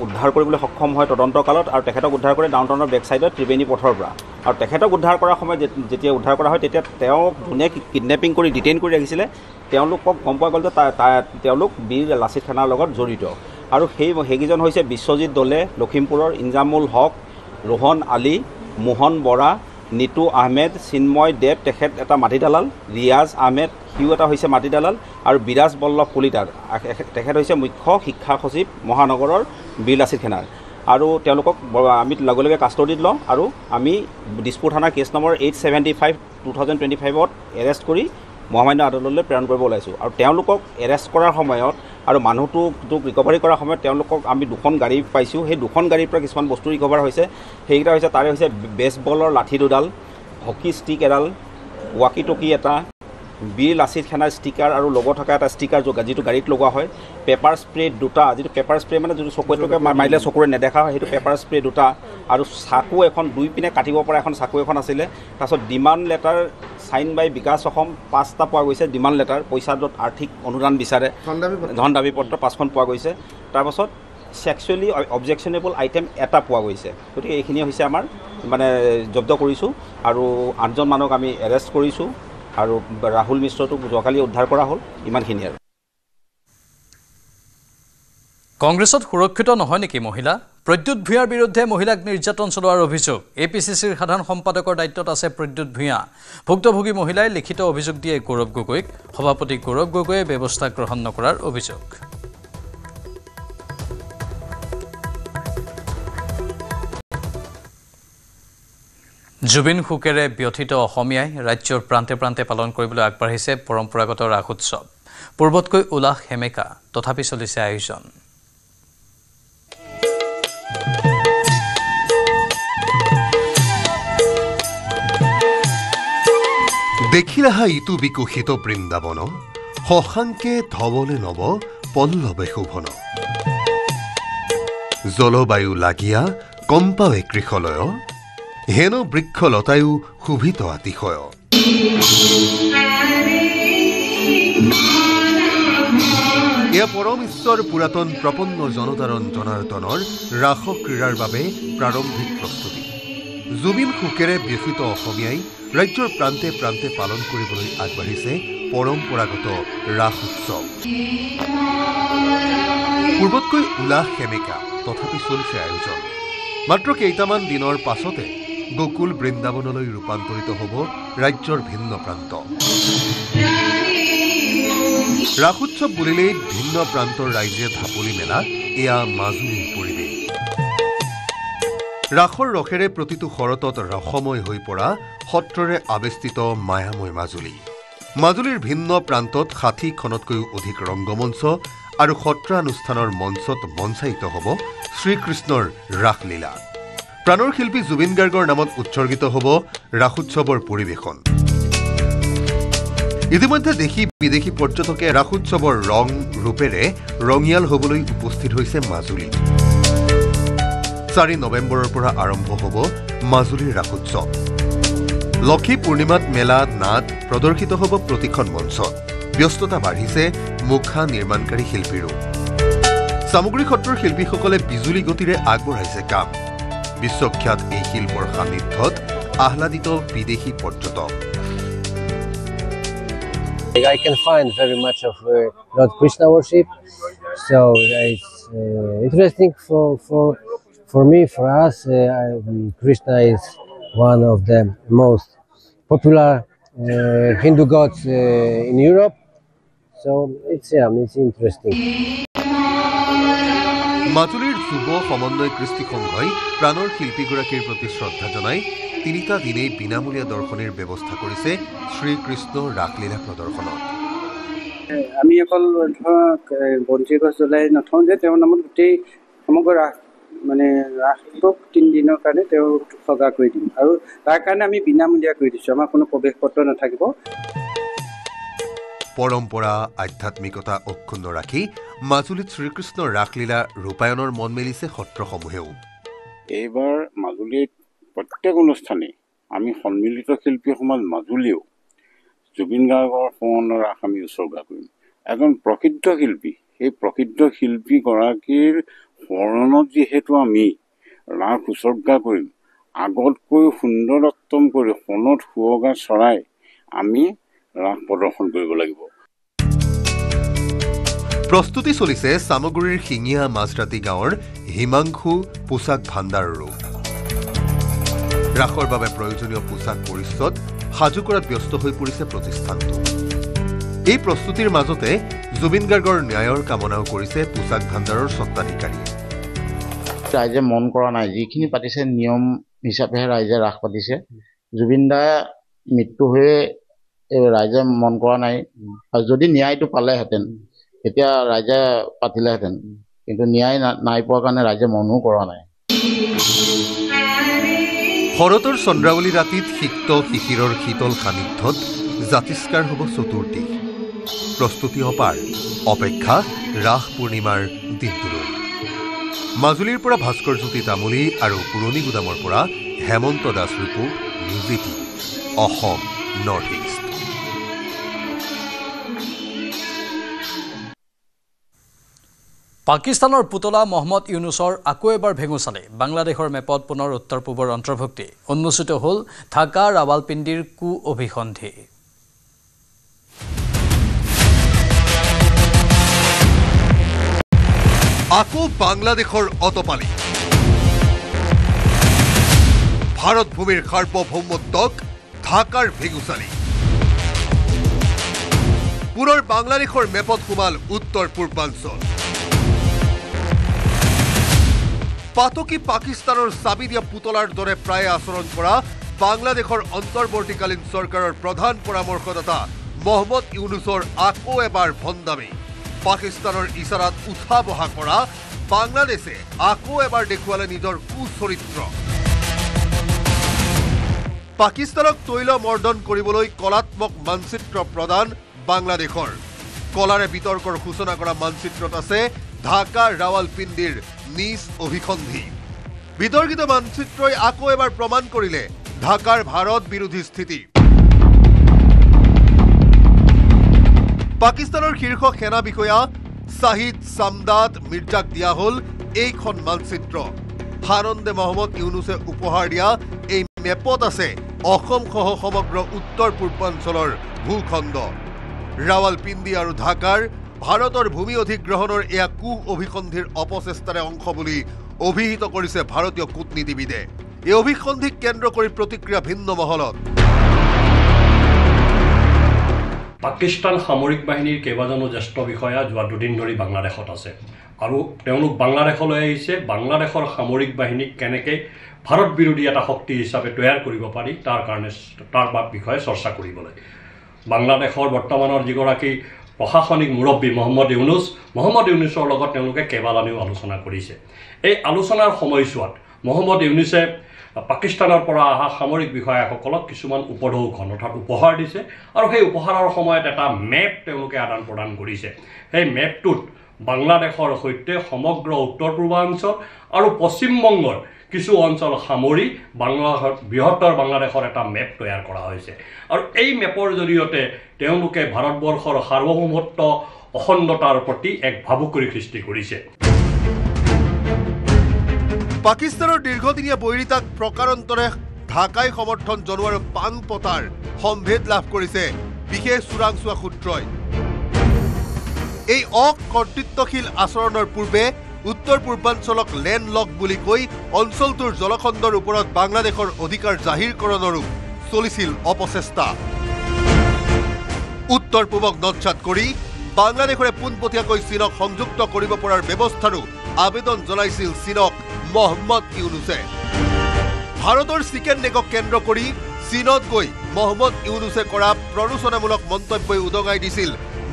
উদ্ধাৰ কৰিবলৈ সক্ষম হয় তদন্তকালত আৰু তেখেতক উদ্ধাৰ কৰে ডাউনটাউনৰ বেক চাইডত ত্ৰিবেণী পথৰ পৰা আৰু তেখেতক উদ্ধাৰ কৰাৰ সময়ত যেতিয়া উদ্ধাৰ কৰা হয় তেতিয়া তেওঁক যোনে কিডনেপিং কৰি ডিটেইন কৰি ৰাখিছিলে তেওঁলোকক গম পোৱা গ'ল যে তেওঁলোক বীৰ লাচিত সেনাৰ লগত জড়িত আৰু সেইকেইজন হৈছে বিশ্বজিৎ দলে লখিমপুৰৰ ইনজামুল হক ৰোহন আলী মোহন বৰা নিতু আহমেদ চিন্ময় দেৱ তেখেত এটা মাটি দালাল ৰিয়াজ আহমেদ সিও এটা হৈছে মাটি দালাল আৰু বিৰাজ বল্লভ কলিতাৰ তেখেত হৈছে মুখ্য শিক্ষা সচিব মহানগৰৰ বীৰ লাচিত সেনাৰ আৰু তেওঁলোকক আমি লগে লগে কাষ্টডিত লওঁ আৰু আমি দিছপুৰ থানাৰ কেছ নম্বৰ 875/2025ত এৰেষ্ট কৰি মহামান্য আদালতলৈ প্ৰেৰণ কৰিব ওলাইছোঁ আৰু তেওঁলোকক এৰেষ্ট কৰাৰ সময়ত আৰু মানুহটোক ৰিকভাৰী কৰাৰ সময়ত তেওঁলোকক আমি 2খন গাড়ী পাইছোঁ সেই 2খন গাড়ীৰ পৰা কিছুমান বস্তু ৰিকভাৰ হৈছে সেইকেইটা হৈছে তাৰে হৈছে বেছবলৰ লাঠি দুডাল হকী ষ্টিক এডাল ৱাকি টকি এটা বীৰ লাচিত সেনাৰ ষ্টিকাৰ আৰু লগত থকা এটা ষ্টিকাৰ যিটো গাড়ীত লগোৱা হয় পেপাৰ স্প্ৰে 2টা যিটো পেপাৰ স্প্ৰে মানে যিটো চকুৱে মাৰিলে চকুৰে নেদেখা হয় সেইটো পেপাৰ স্প্ৰে 2টা আৰু চাকু এখন 2 পিনে কাটিব পৰা এখন চাকু এখন আছিলে তাৰপিছত ডিমাণ্ড লেটাৰ সাইন বাই বিকাশ অসম 5টা পোৱা গৈছে ডিমাণ্ড লেটাৰ পইচা য'ত আৰ্থিক অনুদান বিচাৰে ধন দাবী পত্ৰ 5খন পোৱা গৈছে তাৰপাছত সেক্সুৱেলি অবজেকশ্যনেবল আইটেম এটা পোৱা গৈছে গতিকে এইখিনি হৈছে আমাৰ মানে জব্দ কৰিছোঁ আৰু 8জন মানুহক আমি এৰেষ্ট কৰিছোঁ আৰু ৰাহুল মিশ্ৰটোক যোৱাকালি উদ্ধাৰ কৰা হ'ল ইমানখিনি আৰু কংগ্ৰেছত সুৰক্ষিত নহয় নেকি মহিলা প্ৰদ্যুৎ ভূঞাৰ বিৰুদ্ধে মহিলাক নিৰ্যাতন চলোৱাৰ অভিযোগ এপিচিচিৰ সাধাৰণ সম্পাদকৰ দায়িত্বত আছে প্ৰদ্যুৎ ভূঞা ভুক্তভোগী মহিলাই লিখিত অভিযোগ দিয়ে গৌৰৱ গগৈক সভাপতি গৌৰৱ গগৈয়ে ব্যৱস্থা গ্ৰহণ নকৰাৰ অভিযোগ জুবিন খুকেৰে ব্যথিত অসমীয়াই ৰাজ্যৰ প্ৰান্তে প্ৰান্তে পালন কৰিবলৈ আগবাঢ়িছে পৰম্পৰাগত ৰাস উৎসৱ পূৰ্বতকৈ উলাহ হেমেকা তথাপি চলিছে আয়োজন দেখিলাহা ইটো বিকশিত বৃন্দাবন শশাঙ্কে ধবলে নব পল্লৱে শোভন জলবায়ু লাগিয়া কম্পাৱে কৃষলয় হেন বৃক্ষলতায়ু শোভিত আতিশয় এয়া পৰম ঈশ্বৰ পুৰাতন প্ৰপন্ন জনতাৰণ জনাৰ্দনৰ ৰাস ক্ৰীড়াৰ বাবে প্ৰাৰম্ভিক প্ৰস্তুতি জুবিন খুকেৰে ব্যথিত অসমীয়াই ৰাজ্যৰ প্ৰান্তে প্ৰান্তে পালন কৰিবলৈ আগবাঢ়িছে পৰম্পৰাগত ৰাস উৎসৱ পূৰ্বতকৈ উলাহ সেমেকা তথাপি চলিছে আয়োজন মাত্ৰ কেইটামান দিনৰ পাছতে গোকুল বৃন্দাবনলৈ ৰূপান্তৰিত হ'ব ৰাজ্যৰ ভিন্ন প্ৰান্ত ৰাস উৎসৱ বুলিলেই ভিন্ন প্ৰান্তৰ ৰাইজে ঢাপলি মেলা এয়া মাজুলীৰ পৰিৱেশ ৰাসৰ ৰসেৰে প্ৰতিটো শৰতত ৰসময় হৈ পৰা সত্ৰৰে আবেষ্টিত মায়াময় মাজুলী মাজুলীৰ ভিন্ন প্ৰান্তত ৬০খনতকৈও অধিক ৰংগমঞ্চ আৰু সত্ৰানুষ্ঠানৰ মঞ্চত মঞ্চায়িত হ'ব শ্ৰীকৃষ্ণৰ ৰাসলীলা প্ৰাণৰ শিল্পী জুবিন গাৰ্গৰ নামত উৎসৰ্গিত হ'ব ৰাস উৎসৱৰ পৰিৱেশন ইতিমধ্যে দেশী বিদেশী পৰ্যটকে ৰাস উৎসৱৰ ৰং ৰূপেৰে ৰঙিয়াল হ'বলৈ উপস্থিত হৈছে মাজুলী ৪ নৱেম্বৰৰ পৰা আৰম্ভ হ'ব মাজুলীৰ ৰাস উৎসৱ লক্ষী পূৰ্ণিমাত মেলা নাট প্ৰদৰ্শিত হ'ব প্ৰতিখন মঞ্চত ব্যস্ততা বাঢ়িছে মুখা নিৰ্মাণকাৰী শিল্পীৰো সামগ্ৰী সত্ৰৰ শিল্পীসকলে বিজুলী গতিৰে আগবঢ়াইছে কাম বিশ্বখ্যাত এই শিল্পৰ সান্নিধ্যত আহ্লাদিত বিদেশী পৰ্যটক I can find very much of Lord Krishna worship, so it's interesting for me, for us. Krishna is one of the most popular Hindu gods in Europe, so it's interesting. মাজুলীৰ যুৱ সমন্বয় কৃষ্টি সংঘই প্ৰাণৰ শিল্পীগৰাকীৰ প্ৰতি শ্ৰদ্ধা জনাই ৩টা দিনেই বিনামূলীয়া দৰ্শনীৰ ব্যৱস্থা কৰিছে শ্ৰীকৃষ্ণ ৰাসলীলা প্ৰদৰ্শনত আমি অকল বন্তি গছ জ্বলাই নথওঁ যে তেওঁৰ নামত গোটেই সমগ্ৰ ৰাস মানে ৰাসটোক 3 দিনৰ কাৰণে তেওঁ সজা কৰি দিম আৰু তাৰ কাৰণে আমি বিনামূলীয়া কৰি দিছোঁ আমাৰ কোনো প্ৰৱেশ পত্ৰ নাথাকিব পৰম্পৰা আধ্যাত্মিকতা অক্ষুণ্ণ ৰাখি মাজুলীত শ্ৰীকৃষ্ণৰ ৰাসলীলা ৰূপায়ণৰ মন মেলিছে সত্ৰসমূহেও এইবাৰ মাজুলীত প্ৰত্যেক অনুষ্ঠানে আমি সন্মিলিত শিল্পী সমাজ মাজুলীও জুবিন গাৰ্গৰ সোঁৱৰণৰ ৰাস আমি উৎসৰ্গা কৰিম এজন প্ৰসিদ্ধ শিল্পী সেই প্ৰসিদ্ধ শিল্পীগৰাকীৰ স্মৰণত যিহেতু আমি ৰাস উৎসৰ্গা কৰিম আগতকৈ সুন্দৰত্তম কৰি সোণত সুৱগা চৰাই আমি ৰাস প্ৰদৰ্শন কৰিব লাগিব প্ৰস্তুতি চলিছে সামগুৰিৰ শিঙিয়া মাজৰাতি গাঁৱৰ হিমাংশু পোছাক ভাণ্ডাৰৰো ৰাসৰ বাবে প্ৰয়োজনীয় পোছাক পৰিচ্ছদ সাজু কৰাত ব্যস্ত হৈ পৰিছে প্ৰতিষ্ঠানটো এই প্ৰস্তুতিৰ মাজতে জুবিন গাৰ্গৰ ন্যায়ৰ কামনাও কৰিছে পোছাক ভাণ্ডাৰৰ স্বত্বাধিকাৰীয়ে ৰাইজে মন কৰা নাই যিখিনি পাতিছে নিয়ম হিচাপেহে ৰাইজে ৰাস পাতিছে জুবিন দা মৃত্যু হৈ ৰাইজে মন কৰা নাই আৰু যদি ন্যায়টো পালেহেঁতেন তেতিয়া ৰাইজে পাতিলেহেঁতেন কিন্তু ন্যায় নাই পোৱাৰ কাৰণে ৰাইজে মনো কৰা নাই শৰতৰ চন্দ্ৰাৱলী ৰাতিত সিক্ত শিশিৰৰ শীতল সান্নিধ্যত জাতিষ্কাৰ হ'ব চতুৰ্থী প্ৰস্তুতি অপাৰ অপেক্ষা ৰাস পূৰ্ণিমাৰ দিনটোলৈ মাজুলীৰ পৰা ভাস্কৰ জ্যোতি তামুলী আৰু পুৰণি গুদামৰ পৰা Hemanta Das report news 18 Assam north east পাকিস্তানৰ পুতলা মহম্মদ ইউনুছৰ আকৌ এবাৰ ভেঙুচালে বাংলাদেশৰ মেপত পুনৰ উত্তৰ পূবৰ অন্তৰ্ভুক্তি উন্মোচিত হ'ল ঢাকা ৰাৱালপিণ্ডিৰ কু অভিসন্ধি আকৌ বাংলাদেশৰ অতপালি ভাৰত ভূমিৰ সাৰ্বভৌমত্বক ঢাকাৰ ভেগুচালি পুনৰ বাংলাদেশৰ মেপত সোমাল উত্তৰ পূৰ্বাঞ্চল পাতকি পাকিস্তানৰ চাবি দিয়া পুতলাৰ দৰে প্ৰায় আচৰণ কৰা বাংলাদেশৰ অন্তৰ্বৰ্তীকালীন চৰকাৰৰ প্ৰধান পৰামৰ্শদাতা মহম্মদ ইউনুছৰ আকৌ এবাৰ ভণ্ডামি পাকিস্তানৰ ইছাৰাত উঠা বহা কৰা বাংলাদেশে আকৌ এবাৰ দেখুৱালে নিজৰ কুচৰিত্ৰ পাকিস্তানক তৈল মৰ্দন কৰিবলৈ কলাত্মক মানচিত্ৰ প্ৰদান বাংলাদেশৰ কলাৰে বিতৰ্কৰ সূচনা কৰা মানচিত্ৰত আছে ঢাকা ৰাৱালপিণ্ডিৰ নিজ অভিসন্ধি বিতৰ্কিত মানচিত্ৰই আকৌ এবাৰ প্ৰমাণ কৰিলে ঢাকাৰ ভাৰত বিৰোধী স্থিতি পাকিস্তানৰ শীৰ্ষ সেনা বিষয়া শাহিদ সামদাদ মিৰ্জাক দিয়া হল এইখন মানচিত্ৰ হানন্দে মহম্মদ ইউনুছে উপহাৰ দিয়া এই মেপত আছে অসম সহ সমগ্ৰ উত্তৰ পূৰ্বাঞ্চলৰ ভূখণ্ড ৰাৱালপিণ্ডি আৰু ঢাকাৰ ভাৰতৰ ভূমি অধিগ্ৰহণৰ এয়া অভিসন্ধিৰ অপচেষ্টাৰে অংশ বুলি অভিহিত কৰিছে ভাৰতীয় কূটনীতিবিদে এই অভিসন্ধিক কেন্দ্ৰ কৰি প্ৰতিক্ৰিয়া ভিন্ন মহলত পাকিস্তান সামৰিক বাহিনীৰ কেইবাজনো জ্যেষ্ঠ বিষয়া যোৱা দুদিন ধৰি বাংলাদেশত আছে আৰু তেওঁলোক বাংলাদেশলৈ আহিছে বাংলাদেশৰ সামৰিক বাহিনীক কেনেকৈ ভাৰত বিৰোধী এটা শক্তি হিচাপে তৈয়াৰ কৰিব পাৰি তাৰ বিষয়ে চৰ্চা কৰিবলৈ বাংলাদেশৰ বৰ্তমানৰ যিগৰাকী প্ৰশাসনিক মুৰব্বী মহম্মদ ইউনুছৰ লগত তেওঁলোকে কেইবালানিও আলোচনা কৰিছে এই আলোচনাৰ সময়ছোৱাত মহম্মদ ইউনুছে পাকিস্তানৰ পৰা অহা সামৰিক বিষয়াসকলক কিছুমান উপঢৌকন অৰ্থাৎ উপহাৰ দিছে আৰু সেই উপহাৰৰ সময়ত এটা মেপ তেওঁলোকে আদান প্ৰদান কৰিছে সেই মেপটোত বাংলাদেশৰ সৈতে সমগ্ৰ উত্তৰ পূৰ্বাঞ্চল আৰু পশ্চিমবংগৰ কিছু অঞ্চল সামৰি বৃহত্তৰ বাংলাদেশৰ এটা মেপ তৈয়াৰ কৰা হৈছে আৰু এই মেপৰ জৰিয়তে তেওঁলোকে ভাৰতবৰ্ষৰ সাৰ্বভৌমত্ব অখণ্ডতাৰ প্ৰতি এক ভাবুকিৰ সৃষ্টি কৰিছে পাকিস্তানৰ দীৰ্ঘদিনীয়া বৈৰিতাক প্ৰকাৰান্তৰে ঢাকাই সমৰ্থন জনোৱাৰ পান পতাৰ সম্ভেদ লাভ কৰিছে বিশেষ চোৰাংচোৱা সূত্ৰই এই অকৰ্তৃত্বশীল আচৰণৰ পূৰ্বে উত্তৰ পূৰ্বাঞ্চলক লেণ্ডলক বুলি কৈ অঞ্চলটোৰ জলখণ্ডৰ ওপৰত বাংলাদেশৰ অধিকাৰ জাহিৰকৰণৰো চলিছিল অপচেষ্টা উত্তৰ পূবক নৎসাত কৰি বাংলাদেশৰে পোনপটীয়াকৈ চীনক সংযুক্ত কৰিব পৰাৰ ব্যৱস্থাৰো আবেদন জনাইছিল চীনক মহম্মদ ইউনুছে ভাৰতৰ চিকেন নেকক কেন্দ্ৰ কৰি চীনত গৈ মহম্মদ ইউনুছে কৰা প্ৰৰোচনামূলক মন্তব্যই উদঙাই দিছিল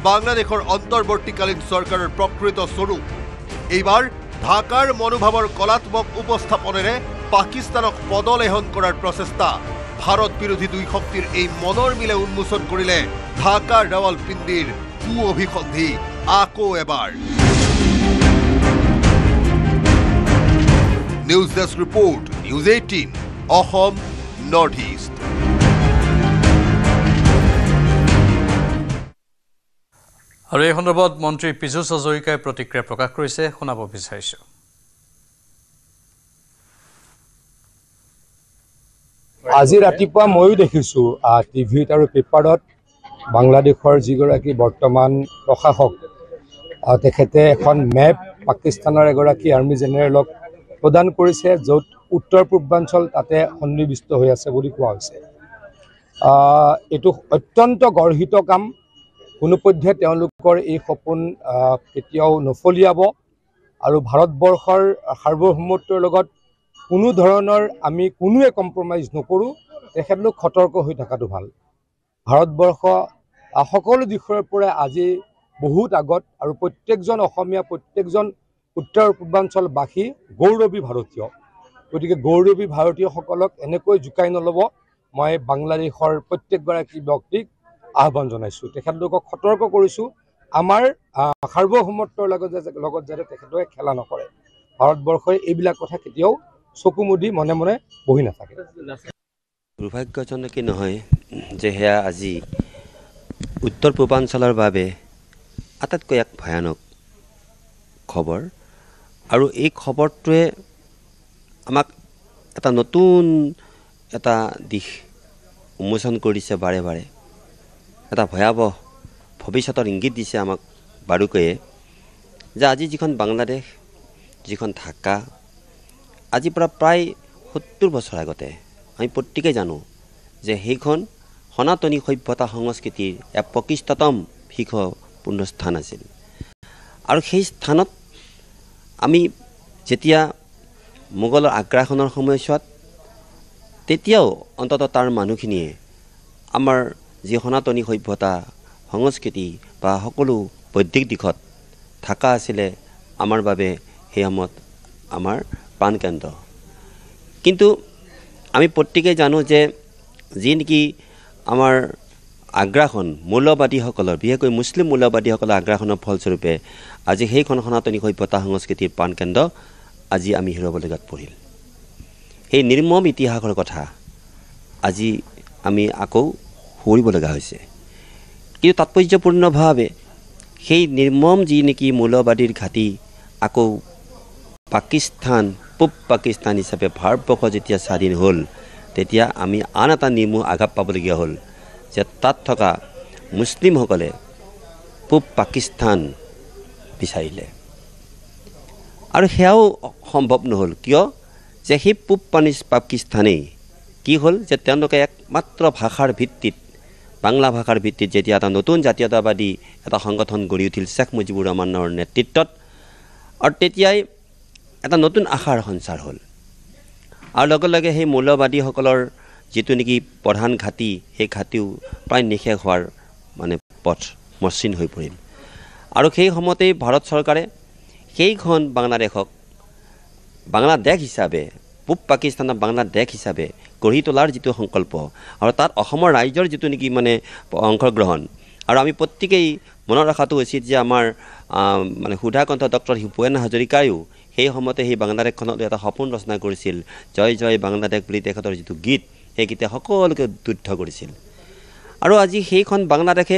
বাংলাদেশৰ অন্তৰ্বৰ্তীকালীন চৰকাৰৰ প্ৰকৃত স্বৰূপ এইবাৰ ঢাকাৰ মনোভাৱৰ কলাত্মক উপস্থাপনেৰে পাকিস্তানক পদলেহন কৰাৰ প্ৰচেষ্টা ভাৰত বিৰোধী দুই শক্তিৰ এই মনৰ মিলে উন্মোচন কৰিলে ঢাকা ৰাৱালপিণ্ডিৰ অভিসন্ধি আকৌ এবাৰ news desk report news 18 Assam north east আৰু এই সন্দৰ্ভত মন্ত্ৰী পীযুষ হাজৰিকাই প্ৰতিক্ৰিয়া প্ৰকাশ কৰিছে শুনাব বিচাৰিছোঁ আজি ৰাতিপুৱা ময়ো দেখিছোঁ টিভিত আৰু পেপাৰত বাংলাদেশৰ যিগৰাকী বৰ্তমান প্ৰশাসক তেখেতে এখন মেপ পাকিস্তানৰ এগৰাকী আৰ্মি জেনেৰেলক প্ৰদান কৰিছে য'ত উত্তৰ পূৰ্বাঞ্চল তাতে সন্নিৱিষ্ট হৈ আছে বুলি কোৱা হৈছে এইটো অত্যন্ত গৰ্হিত কাম কোনোপধ্যে তেওঁলোকৰ এই সপোন কেতিয়াও নফলিয়াব আৰু ভাৰতবৰ্ষৰ সাৰ্বভৌমত্বৰ লগত কোনো ধৰণৰ আমি কোনোৱে কম্প্ৰমাইজ নকৰোঁ তেখেতলোক সতৰ্ক হৈ থকাটো ভাল ভাৰতবৰ্ষ সকলো দিশৰ পৰা আজি বহুত আগত আৰু প্ৰত্যেকজন অসমীয়া প্ৰত্যেকজন উত্তৰ পূৰ্বাঞ্চলবাসী গৌৰৱী ভাৰতীয় গতিকে গৌৰৱী ভাৰতীয়সকলক এনেকৈ জোকাই নল'ব মই বাংলাদেশৰ প্ৰত্যেকগৰাকী ব্যক্তিক আহ্বান জনাইছোঁ তেখেতলোকক সতৰ্ক কৰিছোঁ আমাৰ সাৰ্বভৌমত্বৰ লগত যাতে তেখেতলোকে খেলা নকৰে ভাৰতবৰ্ষই এইবিলাক কথা কেতিয়াও চকু মুদি মনে মনে বহি নাথাকে দুৰ্ভাগ্যজনক নহয় যে সেয়া আজি উত্তৰ পূৰ্বাঞ্চলৰ বাবে আটাইতকৈ এক ভয়ানক খবৰ আৰু এই খবৰটোৱে আমাক এটা নতুন এটা দিশ উন্মোচন কৰিছে বাৰে বাৰে এটা ভয়াৱহ ভৱিষ্যতৰ ইংগিত দিছে আমাক বাৰুকৈয়ে যে আজি যিখন বাংলাদেশ যিখন ঢাকা আজিৰ পৰা প্ৰায় 70 বছৰ আগতে আমি প্ৰত্যেকেই জানো যে সেইখন সনাতনী সভ্যতা সংস্কৃতিৰ এক প্ৰকৃষ্টতম শীৰ্ষপূৰ্ণ স্থান আছিল আৰু সেই স্থানত আমি যেতিয়া মোগলৰ আগ্ৰাসনৰ সময়ছোৱাত তেতিয়াও অন্ততঃ তাৰ মানুহখিনিয়ে আমাৰ যি সনাতনী সভ্যতা সংস্কৃতি বা সকলো বৈদিক দিশত থকা আছিলে আমাৰ বাবে সেই সময়ত আমাৰ প্ৰাণকেন্দ্ৰ কিন্তু আমি প্ৰত্যেকেই জানো যে যি নেকি আমাৰ আগ্ৰাসন মৌলবাদীসকলৰ বিশেষকৈ মুছলিম মৌলবাদীসকলৰ আগ্ৰাসনৰ ফলস্বৰূপে আজি সেইখন সনাতনী সভ্যতা সংস্কৃতিৰ প্ৰাণকেন্দ্ৰ আজি আমি হেৰুৱাবলগীয়াত পৰিল সেই নিৰ্মম ইতিহাসৰ কথা আজি আমি আকৌ সোঁৱৰিব লগা হৈছে কিন্তু তাৎপৰ্যপূৰ্ণভাৱে সেই নিৰ্মম যি নেকি মৌলবাদীৰ ঘাটি আকৌ পাকিস্তান পূব পাকিস্তান হিচাপে ভাৰতবৰ্ষ যেতিয়া স্বাধীন হ'ল তেতিয়া আমি আন এটা নিৰ্মম আঘাত পাবলগীয়া হ'ল যে তাত থকা মুছলিমসকলে পূব পাকিস্তান বিচাৰিলে আৰু সেয়াও সম্ভৱ নহ'ল কিয় যে সেই পূব পাকিস্তানেই কি হ'ল যে তেওঁলোকে একমাত্ৰ ভাষাৰ ভিত্তিত বাংলা ভাষাৰ ভিত্তিত যেতিয়া এটা নতুন জাতীয়তাবাদী এটা সংগঠন গঢ়ি উঠিল শেখ মুজিবুৰ ৰহমানৰ নেতৃত্বত আৰু তেতিয়াই এটা নতুন আশাৰ সঞ্চাৰ হ'ল আৰু লগে লগে সেই মৌলবাদীসকলৰ যিটো নেকি প্ৰধান ঘাটি সেই ঘাটিও প্ৰায় নিশেষ হোৱাৰ মানে পথ মসৃণ হৈ পৰিল আৰু সেই সময়তেই ভাৰত চৰকাৰে সেইখন বাংলাদেশক বাংলাদেশ হিচাপে পূব পাকিস্তানৰ বাংলাদেশ হিচাপে গঢ়ি তোলাৰ যিটো সংকল্প আৰু তাত অসমৰ ৰাইজৰ যিটো নেকি মানে অংশগ্ৰহণ আৰু আমি প্ৰত্যেকেই মনত ৰখাটো উচিত যে আমাৰ মানে সুধাকণ্ঠ ডক্টৰ ভূপেন হাজৰিকায়ো সেই সময়তে সেই বাংলাদেশখনলৈ এটা সপোন ৰচনা কৰিছিল জয় জয় বাংলাদেশ বুলি তেখেতৰ যিটো গীত সেই গীতে সকলোকে উদ্বুদ্ধ কৰিছিল আৰু আজি সেইখন বাংলাদেশে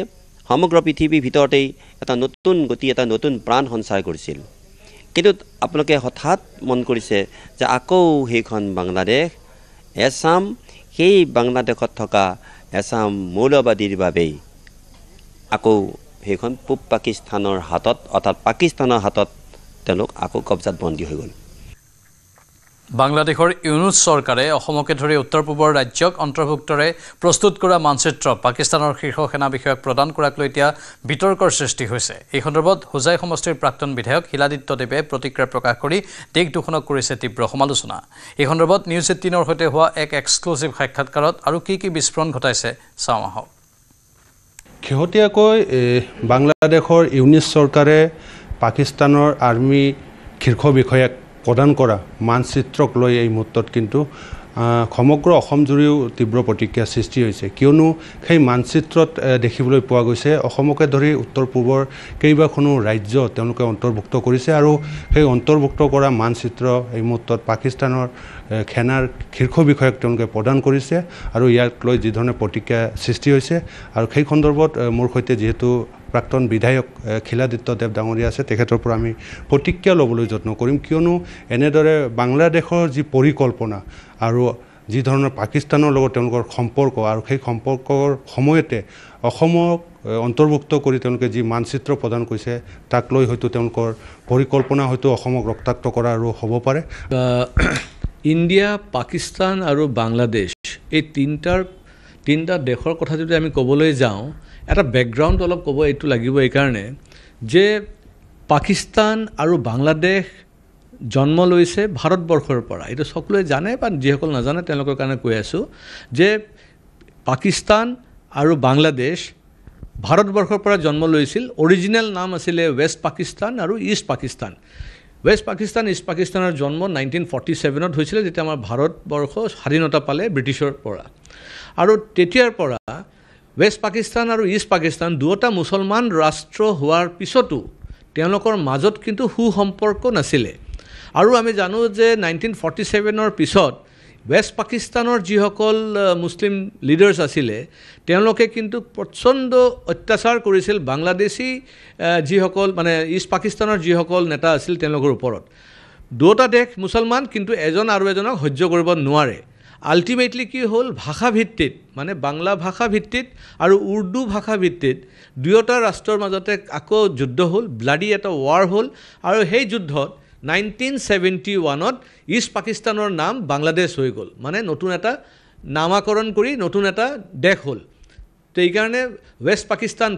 সমগ্ৰ পৃথিৱীৰ ভিতৰতেই এটা নতুন গতি এটা নতুন প্ৰাণ সঞ্চাৰ কৰিছিল কিন্তু আপোনালোকে হঠাৎ মন কৰিছে যে আকৌ সেইখন বাংলাদেশ এছাম সেই বাংলাদেশত থকা এছাম মৌলবাদীৰ বাবেই আকৌ সেইখন পূব পাকিস্তানৰ হাতত অৰ্থাৎ পাকিস্তানৰ হাতত তেওঁলোক আকৌ কব্জাত বন্দী হৈ গ'ল বাংলাদেশৰ ইউনুছ চৰকাৰে অসমকে ধৰি উত্তৰ পূবৰ ৰাজ্যক অন্তৰ্ভুক্তৰে প্ৰস্তুত কৰা মানচিত্ৰ পাকিস্তানৰ শীৰ্ষ সেনা বিষয়াক প্ৰদান কৰাক লৈ এতিয়া বিতৰ্কৰ সৃষ্টি হৈছে এই সন্দৰ্ভত হোজাই সমষ্টিৰ প্ৰাক্তন বিধায়ক শিলাদিত্য দেৱে প্ৰতিক্ৰিয়া প্ৰকাশ কৰি দেশ দুখনক কৰিছে তীব্ৰ সমালোচনা এই সন্দৰ্ভত নিউজ 18ৰ সৈতে হোৱা এক এক্সক্লুচিভ সাক্ষাৎকাৰত আৰু কি বিস্ফোৰণ ঘটাইছে চাওঁ আহক শেহতীয়াকৈ বাংলাদেশৰ ইউনুছ চৰকাৰে পাকিস্তানৰ আৰ্মি শীৰ্ষ বিষয়াক প্ৰদান কৰা মানচিত্ৰক লৈ এই মুহূৰ্তত কিন্তু সমগ্ৰ অসম জুৰিও তীব্ৰ প্ৰতিক্ৰিয়া সৃষ্টি হৈছে কিয়নো সেই মানচিত্ৰত দেখিবলৈ পোৱা গৈছে অসমকে ধৰি উত্তৰ পূবৰ কেইবাখনো ৰাজ্য তেওঁলোকে অন্তৰ্ভুক্ত কৰিছে আৰু সেই অন্তৰ্ভুক্ত কৰা মানচিত্ৰ এই মুহূৰ্তত পাকিস্তানৰ সেনাৰ শীৰ্ষ বিষয়াক তেওঁলোকে প্ৰদান কৰিছে আৰু ইয়াক লৈ যি ধৰণে প্ৰতিক্ৰিয়া সৃষ্টি হৈছে আৰু সেই সন্দৰ্ভত মোৰ সৈতে যিহেতু প্ৰাক্তন বিধায়ক শিলাদিত্য দেৱ ডাঙৰীয়া আছে তেখেতৰ পৰা আমি প্ৰতিক্ৰিয়া ল'বলৈ যত্ন কৰিম কিয়নো এনেদৰে বাংলাদেশৰ যি পৰিকল্পনা আৰু যি ধৰণৰ পাকিস্তানৰ লগত তেওঁলোকৰ সম্পৰ্ক আৰু সেই সম্পৰ্কৰ সময়তে অসমক অন্তৰ্ভুক্ত কৰি তেওঁলোকে যি মানচিত্ৰ প্ৰদান কৰিছে তাক লৈ হয়তো তেওঁলোকৰ পৰিকল্পনা হয়তো অসমক ৰক্তাক্ত কৰা আৰু হ'ব পাৰে ইণ্ডিয়া পাকিস্তান আৰু বাংলাদেশ এই তিনিটা দেশৰ কথা যদি আমি ক'বলৈ যাওঁ এটা বেকগ্ৰাউণ্ড অলপ ক'ব এইটো লাগিব এইকাৰণে যে পাকিস্তান আৰু বাংলাদেশ জন্ম লৈছে ভাৰতবৰ্ষৰ পৰা এইটো সকলোৱে জানে বা যিসকল নাজানে তেওঁলোকৰ কাৰণে কৈ আছোঁ যে পাকিস্তান আৰু বাংলাদেশ ভাৰতবৰ্ষৰ পৰা জন্ম লৈছিল অৰিজিনেল নাম আছিলে ৱেষ্ট পাকিস্তান আৰু east Pakistan west Pakistan east পাকিস্তানৰ জন্ম 1947ত হৈছিলে যেতিয়া আমাৰ ভাৰতবৰ্ষ স্বাধীনতা পালে ব্ৰিটিছৰ পৰা আৰু তেতিয়াৰ পৰা ৱেষ্ট পাকিস্তান আৰু ইষ্ট পাকিস্তান দুটা মুছলমান ৰাষ্ট্ৰ হোৱাৰ পিছতো তেওঁলোকৰ মাজত কিন্তু সুসম্পৰ্ক নাছিলে আৰু আমি জানো যে 1947ৰ পিছত ৱেষ্ট পাকিস্তানৰ যিসকল মুছলিম লিডাৰ্ছ আছিলে তেওঁলোকে কিন্তু প্ৰচণ্ড অত্যাচাৰ কৰিছিল বাংলাদেশী যিসকল মানে ইষ্ট পাকিস্তানৰ যিসকল নেতা আছিল তেওঁলোকৰ ওপৰত দুটা দেশ মুছলমান কিন্তু এজন আৰু এজনক সহ্য কৰিব নোৱাৰে আল্টিমেটলি কি হ'ল ভাষা ভিত্তিত মানে বাংলা ভাষা ভিত্তিত আৰু উৰ্দু ভাষা ভিত্তিত দুয়োটা ৰাষ্ট্ৰৰ মাজতে আকৌ যুদ্ধ হ'ল ব্লাডি এটা ৱাৰ হ'ল আৰু সেই যুদ্ধত 1971ত ইষ্ট পাকিস্তানৰ নাম বাংলাদেশ হৈ গ'ল মানে নতুন এটা নামাকৰণ কৰি নতুন এটা দেশ হ'ল তো এইকাৰণে ৱেষ্ট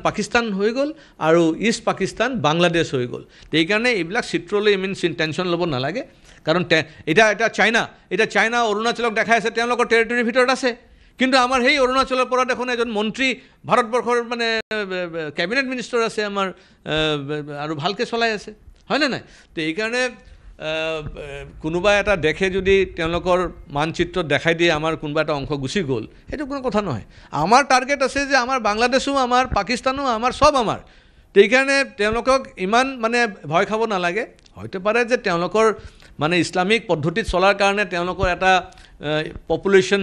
পাকিস্তান হৈ গ'ল আৰু ইষ্ট পাকিস্তান বাংলাদেশ হৈ গ'ল তো এইকাৰণে এইবিলাক চিত্ৰলৈ ইমান টেনশ্যন ল'ব নালাগে কাৰণ এতিয়া চাইনা অৰুণাচলক দেখাই আছে তেওঁলোকৰ টেৰিটৰীৰ ভিতৰত আছে কিন্তু আমাৰ সেই অৰুণাচলৰ পৰা দেখোন এজন মন্ত্ৰী ভাৰতবৰ্ষৰ মানে কেবিনেট মিনিষ্টাৰ আছে আমাৰ আৰু ভালকৈ চলাই আছে হয়নে নাই তো এইকাৰণে কোনোবা এটা দেশে যদি তেওঁলোকৰ মানচিত্ৰত দেখাই দিয়ে আমাৰ কোনোবা এটা অংশ গুচি গ'ল সেইটো কোনো কথা নহয় আমাৰ টাৰ্গেট আছে যে আমাৰ বাংলাদেশো আমাৰ পাকিস্তানো আমাৰ সব আমাৰ তো এইকাৰণে তেওঁলোকক ইমান মানে ভয় খাব নালাগে হয়তো পাৰে যে তেওঁলোকৰ মানে ইছলামিক পদ্ধতিত চলাৰ কাৰণে তেওঁলোকৰ এটা পপুলেশ্যন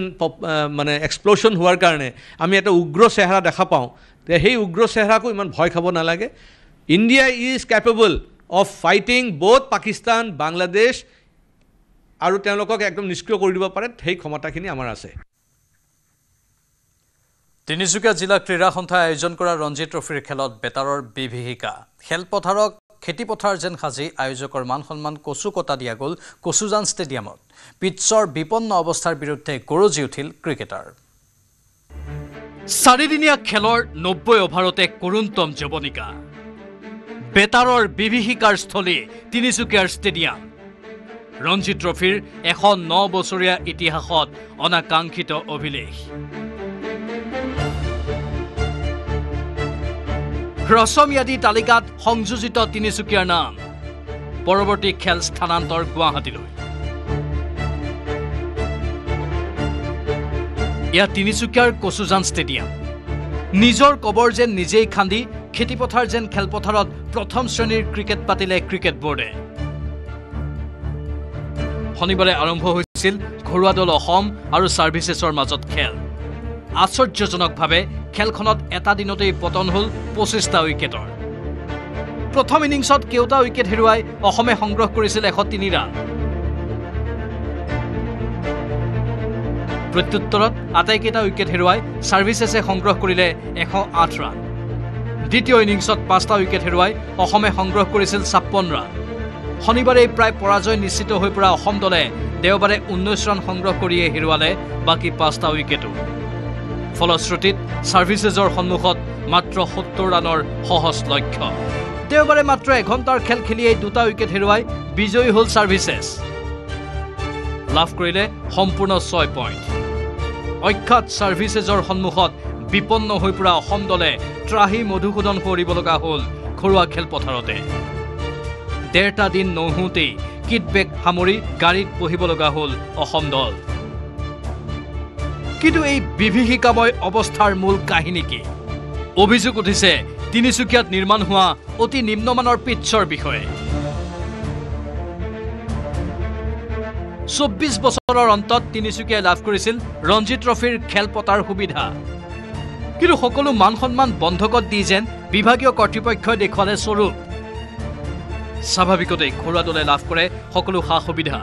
মানে এক্সপ্ল'শ্যন হোৱাৰ কাৰণে আমি এটা উগ্ৰ চেহেৰা দেখা পাওঁ তে সেই উগ্ৰ চেহেৰাকো ইমান ভয় খাব নালাগে India is capable of fighting both Pakistan, Bangladesh আৰু তেওঁলোকক একদম নিষ্ক্ৰিয় কৰি দিব পাৰে সেই ক্ষমতাখিনি আমাৰ আছে তিনিচুকীয়া জিলা ক্ৰীড়া সন্থাই আয়োজন কৰা ৰঞ্জী ট্ৰফিৰ খেলত বেটাৰৰ বিভীষিকা খেলপথাৰক খেতিপথাৰ যেন সাজি আয়োজকৰ মান সন্মান কচু কটা দিয়া গ'ল কচুজান ষ্টেডিয়ামত পিটছৰ বিপন্ন অৱস্থাৰ বিৰুদ্ধে গৰজি উঠিল ক্ৰিকেটাৰ চাৰিদিনীয়া খেলৰ 90 অভাৰতে কৰুণতম যৱনিকা বেটাৰৰ বিভীষিকাৰ স্থলী তিনিচুকীয়াৰ ষ্টেডিয়াম ৰঞ্জী ট্ৰফিৰ 109 বছৰীয়া ইতিহাসত অনাকাংক্ষিত অভিলেখ হ্ৰস্বম্যাদী তালিকাত সংযোজিত তিনিচুকীয়াৰ নাম পৰৱৰ্তী খেল স্থানান্তৰ গুৱাহাটীলৈ এয়া তিনিচুকীয়াৰ কচুজান ষ্টেডিয়াম নিজৰ কবৰ যেন নিজেই খান্দি খেতিপথাৰ যেন খেলপথাৰত প্ৰথম শ্ৰেণীৰ ক্ৰিকেট পাতিলে ক্ৰিকেট বোৰ্ডে শনিবাৰে আৰম্ভ হৈছিল ঘৰুৱা দল অসম আৰু সাৰ্ভিসেছৰ মাজত খেল আশ্চৰ্যজনকভাৱে খেলখনত এটা দিনতেই পতন হ'ল 25টা উইকেটৰ প্ৰথম ইনিংছত কেউটা উইকেট হেৰুৱাই অসমে সংগ্ৰহ কৰিছিল 103 ৰান প্ৰত্যুত্তৰত আটাইকেইটা উইকেট হেৰুৱাই সাৰ্ভিসেছে সংগ্ৰহ কৰিলে 108 ৰান দ্বিতীয় ইনিংছত 5টা উইকেট হেৰুৱাই অসমে সংগ্ৰহ কৰিছিল 56 ৰান শনিবাৰে প্ৰায় পৰাজয় নিশ্চিত হৈ পৰা অসম দলে দেওবাৰে 19 ৰান সংগ্ৰহ কৰিয়ে হেৰুৱালে বাকি 5টা উইকেটো ফলশ্ৰুতিত সাৰ্ভিসেছৰ সন্মুখত মাত্ৰ 70 ৰানৰ সহজ লক্ষ্য দেওবাৰে মাত্ৰ 1 ঘণ্টাৰ খেল খেলিয়ে 2টা উইকেট হেৰুৱাই বিজয়ী হ'ল সাৰ্ভিসেছ লাভ কৰিলে সম্পূৰ্ণ 6 পইণ্ট অখ্যাত সাৰ্ভিসেছৰ সন্মুখত বিপন্ন হৈ পৰা অসম দলে ত্ৰাহি মধুসূদন কৰিব লগা হ'ল ঘৰুৱা খেলপথাৰতে 1.5টা দিন নহওঁতেই কিটবেক সামৰি গাড়ীত বহিব লগা হ'ল অসম দল কিন্তু এই বিভীষিকাময় অৱস্থাৰ মূল কাহিনী কি অভিযোগ উঠিছে তিনিচুকীয়াত নিৰ্মাণ হোৱা অতি নিম্নমানৰ পিটছৰ বিষয়ে 24 বছৰৰ অন্তত তিনিচুকীয়াই লাভ কৰিছিল ৰঞ্জী ট্ৰফিৰ খেলপথাৰ সুবিধা কিন্তু সকলো মান সন্মান বন্ধকত দি যেন বিভাগীয় কৰ্তৃপক্ষই দেখুৱালে স্বৰূপ স্বাভাৱিকতেই ঘৰুৱা দলে লাভ কৰে সকলো সা সুবিধা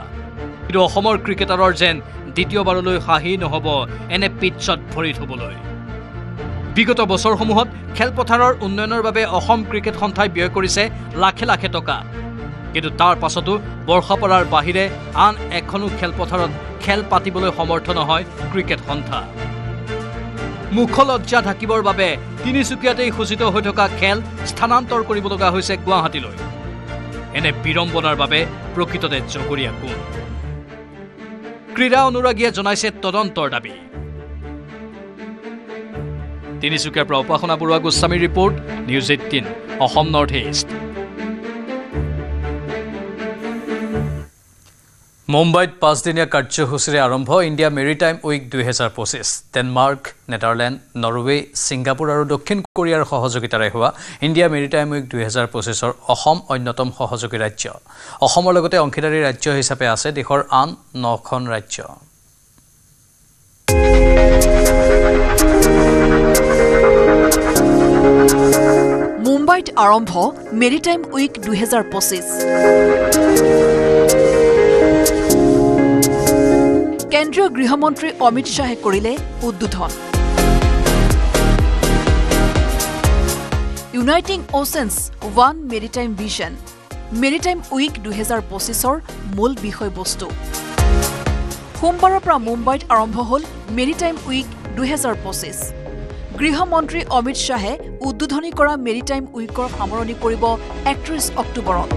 কিন্তু অসমৰ ক্ৰিকেটাৰৰ যেন দ্বিতীয়বাৰলৈ হাঁহি নহ'ব এনে পিটছত ভৰি থ'বলৈ বিগত বছৰসমূহত খেলপথাৰৰ উন্নয়নৰ বাবে অসম ক্ৰিকেট সন্থাই ব্যয় কৰিছে লাখে লাখে টকা কিন্তু তাৰ পাছতো বৰ্ষাপৰাৰ বাহিৰে আন এখনো খেলপথাৰত খেল পাতিবলৈ সমৰ্থ নহয় ক্ৰিকেট সন্থা মুখলজ্জা ঢাকিবৰ বাবে তিনিচুকীয়াতেই সূচিত হৈ থকা খেল স্থানান্তৰ কৰিব লগা হৈছে গুৱাহাটীলৈ এনে বিড়ম্বনাৰ বাবে প্ৰকৃততে জগৰীয়া কোন ক্ৰীড়া অনুৰাগীয়ে জনাইছে তদন্তৰ দাবী তিনিচুকীয়াৰ পৰা উপাসনা বৰুৱা গোস্বামীৰ report news 18 Assam north east মুম্বাইত 5দিনীয়া কাৰ্যসূচীৰে আৰম্ভ India maritime week 2025 Denmark Netherlands Norway Singapore আৰু দক্ষিণ কোৰিয়াৰ সহযোগিতাৰে হোৱা ইণ্ডিয়া মেৰিটাইম উইক 2025ৰ অসম অন্যতম সহযোগী ৰাজ্য অসমৰ লগতে অংশীদাৰী ৰাজ্য হিচাপে আছে দেশৰ আন 9খন ৰাজ্য মুম্বাইত আৰম্ভ মেৰিটাইম উইক 2025 কেন্দ্ৰীয় গৃহমন্ত্ৰী অমিত শ্বাহে কৰিলে উদ্বোধন uniting oceans one maritime vision maritime week 2025ৰ মূল বিষয়বস্তু সোমবাৰৰ পৰা মুম্বাইত আৰম্ভ হ'ল মেৰিটাইম উইক 2025 গৃহমন্ত্ৰী অমিত শ্বাহে উদ্বোধনী কৰা মেৰিটাইম উইকৰ সামৰণি কৰিব 31 অক্টোবৰত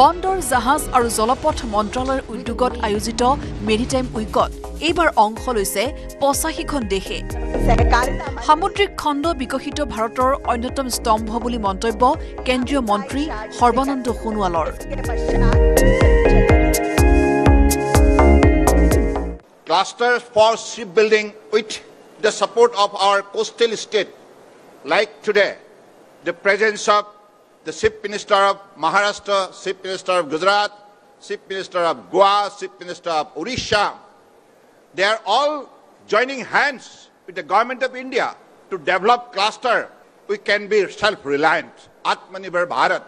বন্দৰ জাহাজ আৰু জলপথ মন্ত্ৰালয়ৰ উদ্যোগত আয়োজিত মেৰিটাইম উইকত এইবাৰ অংশ লৈছে 85খন দেশে সামুদ্ৰিক খণ্ড বিকশিত ভাৰতৰ অন্যতম স্তম্ভ বুলি মন্তব্য কেন্দ্ৰীয় মন্ত্ৰী সৰ্বানন্দ সোণোৱালৰ Clusters for shipbuilding with the support of our coastal state, like today, the presence of the Chief Minister of Maharashtra, Chief Minister of Gujarat, Chief Minister of Goa, Chief Minister of Odisha. They are all joining hands with the government of India to develop cluster. We can be self-reliant. Atmanirbhar Bharat.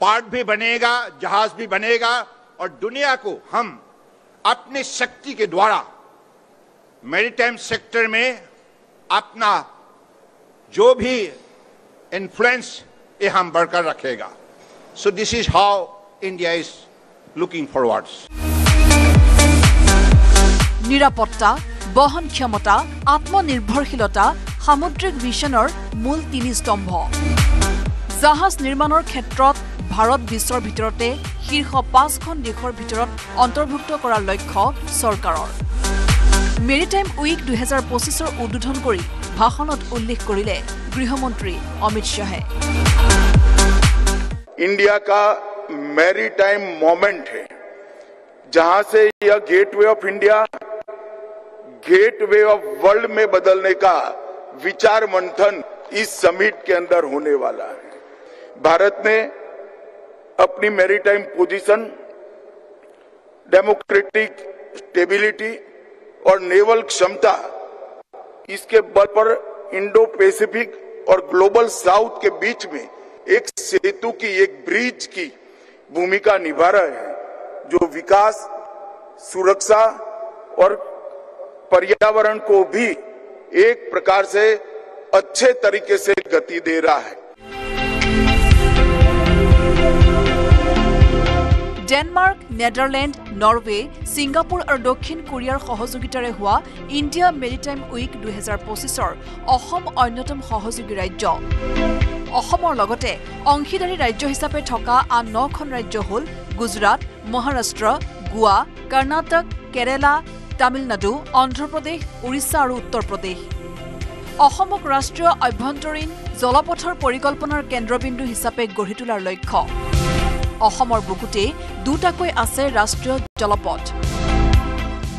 Part भी बनेगा, जहाज भी बनेगा और दुनिया को हम अपनी शक्ति के द्वारा मैरीटाइम सेक्टर में अपना जो भी इन्फ्लुएंस ये हम बरकरार रखेगा. So this is how India is looking forwards. নিৰাপত্তা, বহন ক্ষমতা, আত্মনিৰ্ভৰশীলতা সামুদ্ৰিক ভিছনৰ মূল তিনি স্তম্ভ জাহাজ নিৰ্মাণৰ ক্ষেত্ৰত ভাৰত বিশ্বৰ ভিতৰতে শীৰ্ষ 5খন দেশৰ ভিতৰত অন্তৰ্ভুক্ত কৰাৰ লক্ষ্য চৰকাৰৰ মেৰিটাইম উইক 2025ৰ উদ্বোধন কৰি ভাষণত উল্লেখ কৰিলে গৃহমন্ত্ৰী অমিত শ্বাহে इंडिया का मैरीटाइम मोमेंट है जहां से यह gateway of India gateway of world में बदलने का विचार मंथन इस समिट के अंदर होने वाला है. भारत ने अपनी मैरीटाइम पोजीशन, डेमोक्रेटिक स्टेबिलिटी और नेवल क्षमता इसके बल पर इंडो पैसिफिक और ग्लोबल साउथ के बीच में एक सेतु की, एक ब्रिज की भूमिका निभा रहे हैं जो विकास, सुरक्षा और पर्यावरण को भी एक प्रकार से अच्छे तरीके से गति दे रहा है. ডেনমাৰ্ক, নেদাৰলেণ্ড, নৰৱে, ছিংগাপুৰ আৰু দক্ষিণ কোৰিয়াৰ সহযোগিতাৰে হোৱা ইণ্ডিয়া মেৰিটাইম উইক 2025ৰ অসম অন্যতম সহযোগী ৰাজ্য অসমৰ লগতে অংশীদাৰী ৰাজ্য হিচাপে থকা আন 9খন ৰাজ্য হ'ল গুজৰাট, মহাৰাষ্ট্ৰ, গোৱা, কৰ্ণাটক, কেৰালা, তামিলনাডু, অন্ধ্ৰপ্ৰদেশ, উৰিষ্যা আৰু উত্তৰ প্ৰদেশ অসমক ৰাষ্ট্ৰীয় আভ্যন্তৰীণ জলপথৰ পৰিকল্পনাৰ কেন্দ্ৰবিন্দু হিচাপে গঢ়ি তোলাৰ লক্ষ্য অসমৰ বুকুতে দুটাকৈ আছে ৰাষ্ট্ৰীয় জলপথ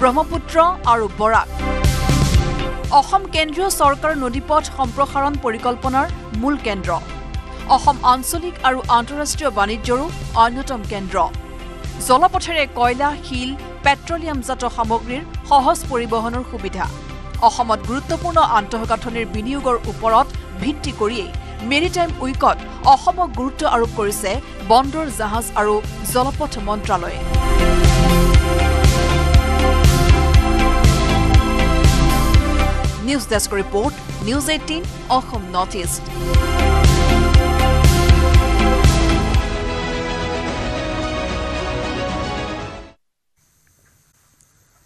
ব্ৰহ্মপুত্ৰ আৰু বৰাক অসম কেন্দ্ৰীয় চৰকাৰৰ নদীপথ সম্প্ৰসাৰণ পৰিকল্পনাৰ মূল কেন্দ্ৰ অসম আঞ্চলিক আৰু আন্তঃৰাষ্ট্ৰীয় বাণিজ্যৰো অন্যতম কেন্দ্ৰ জলপথেৰে কয়লা, শিল, পেট্ৰলিয়ামজাত সামগ্ৰীৰ সহজ পৰিবহণৰ সুবিধা অসমত গুৰুত্বপূৰ্ণ আন্তঃগাঁথনিৰ বিনিয়োগৰ ওপৰত ভিত্তি কৰিয়েই মেৰিটাইম উইকত অসমক গুৰুত্ব আৰোপ কৰিছে বন্দৰ জাহাজ আৰু জলপথ মন্ত্ৰালয়ে news desk report news 18 Assam north east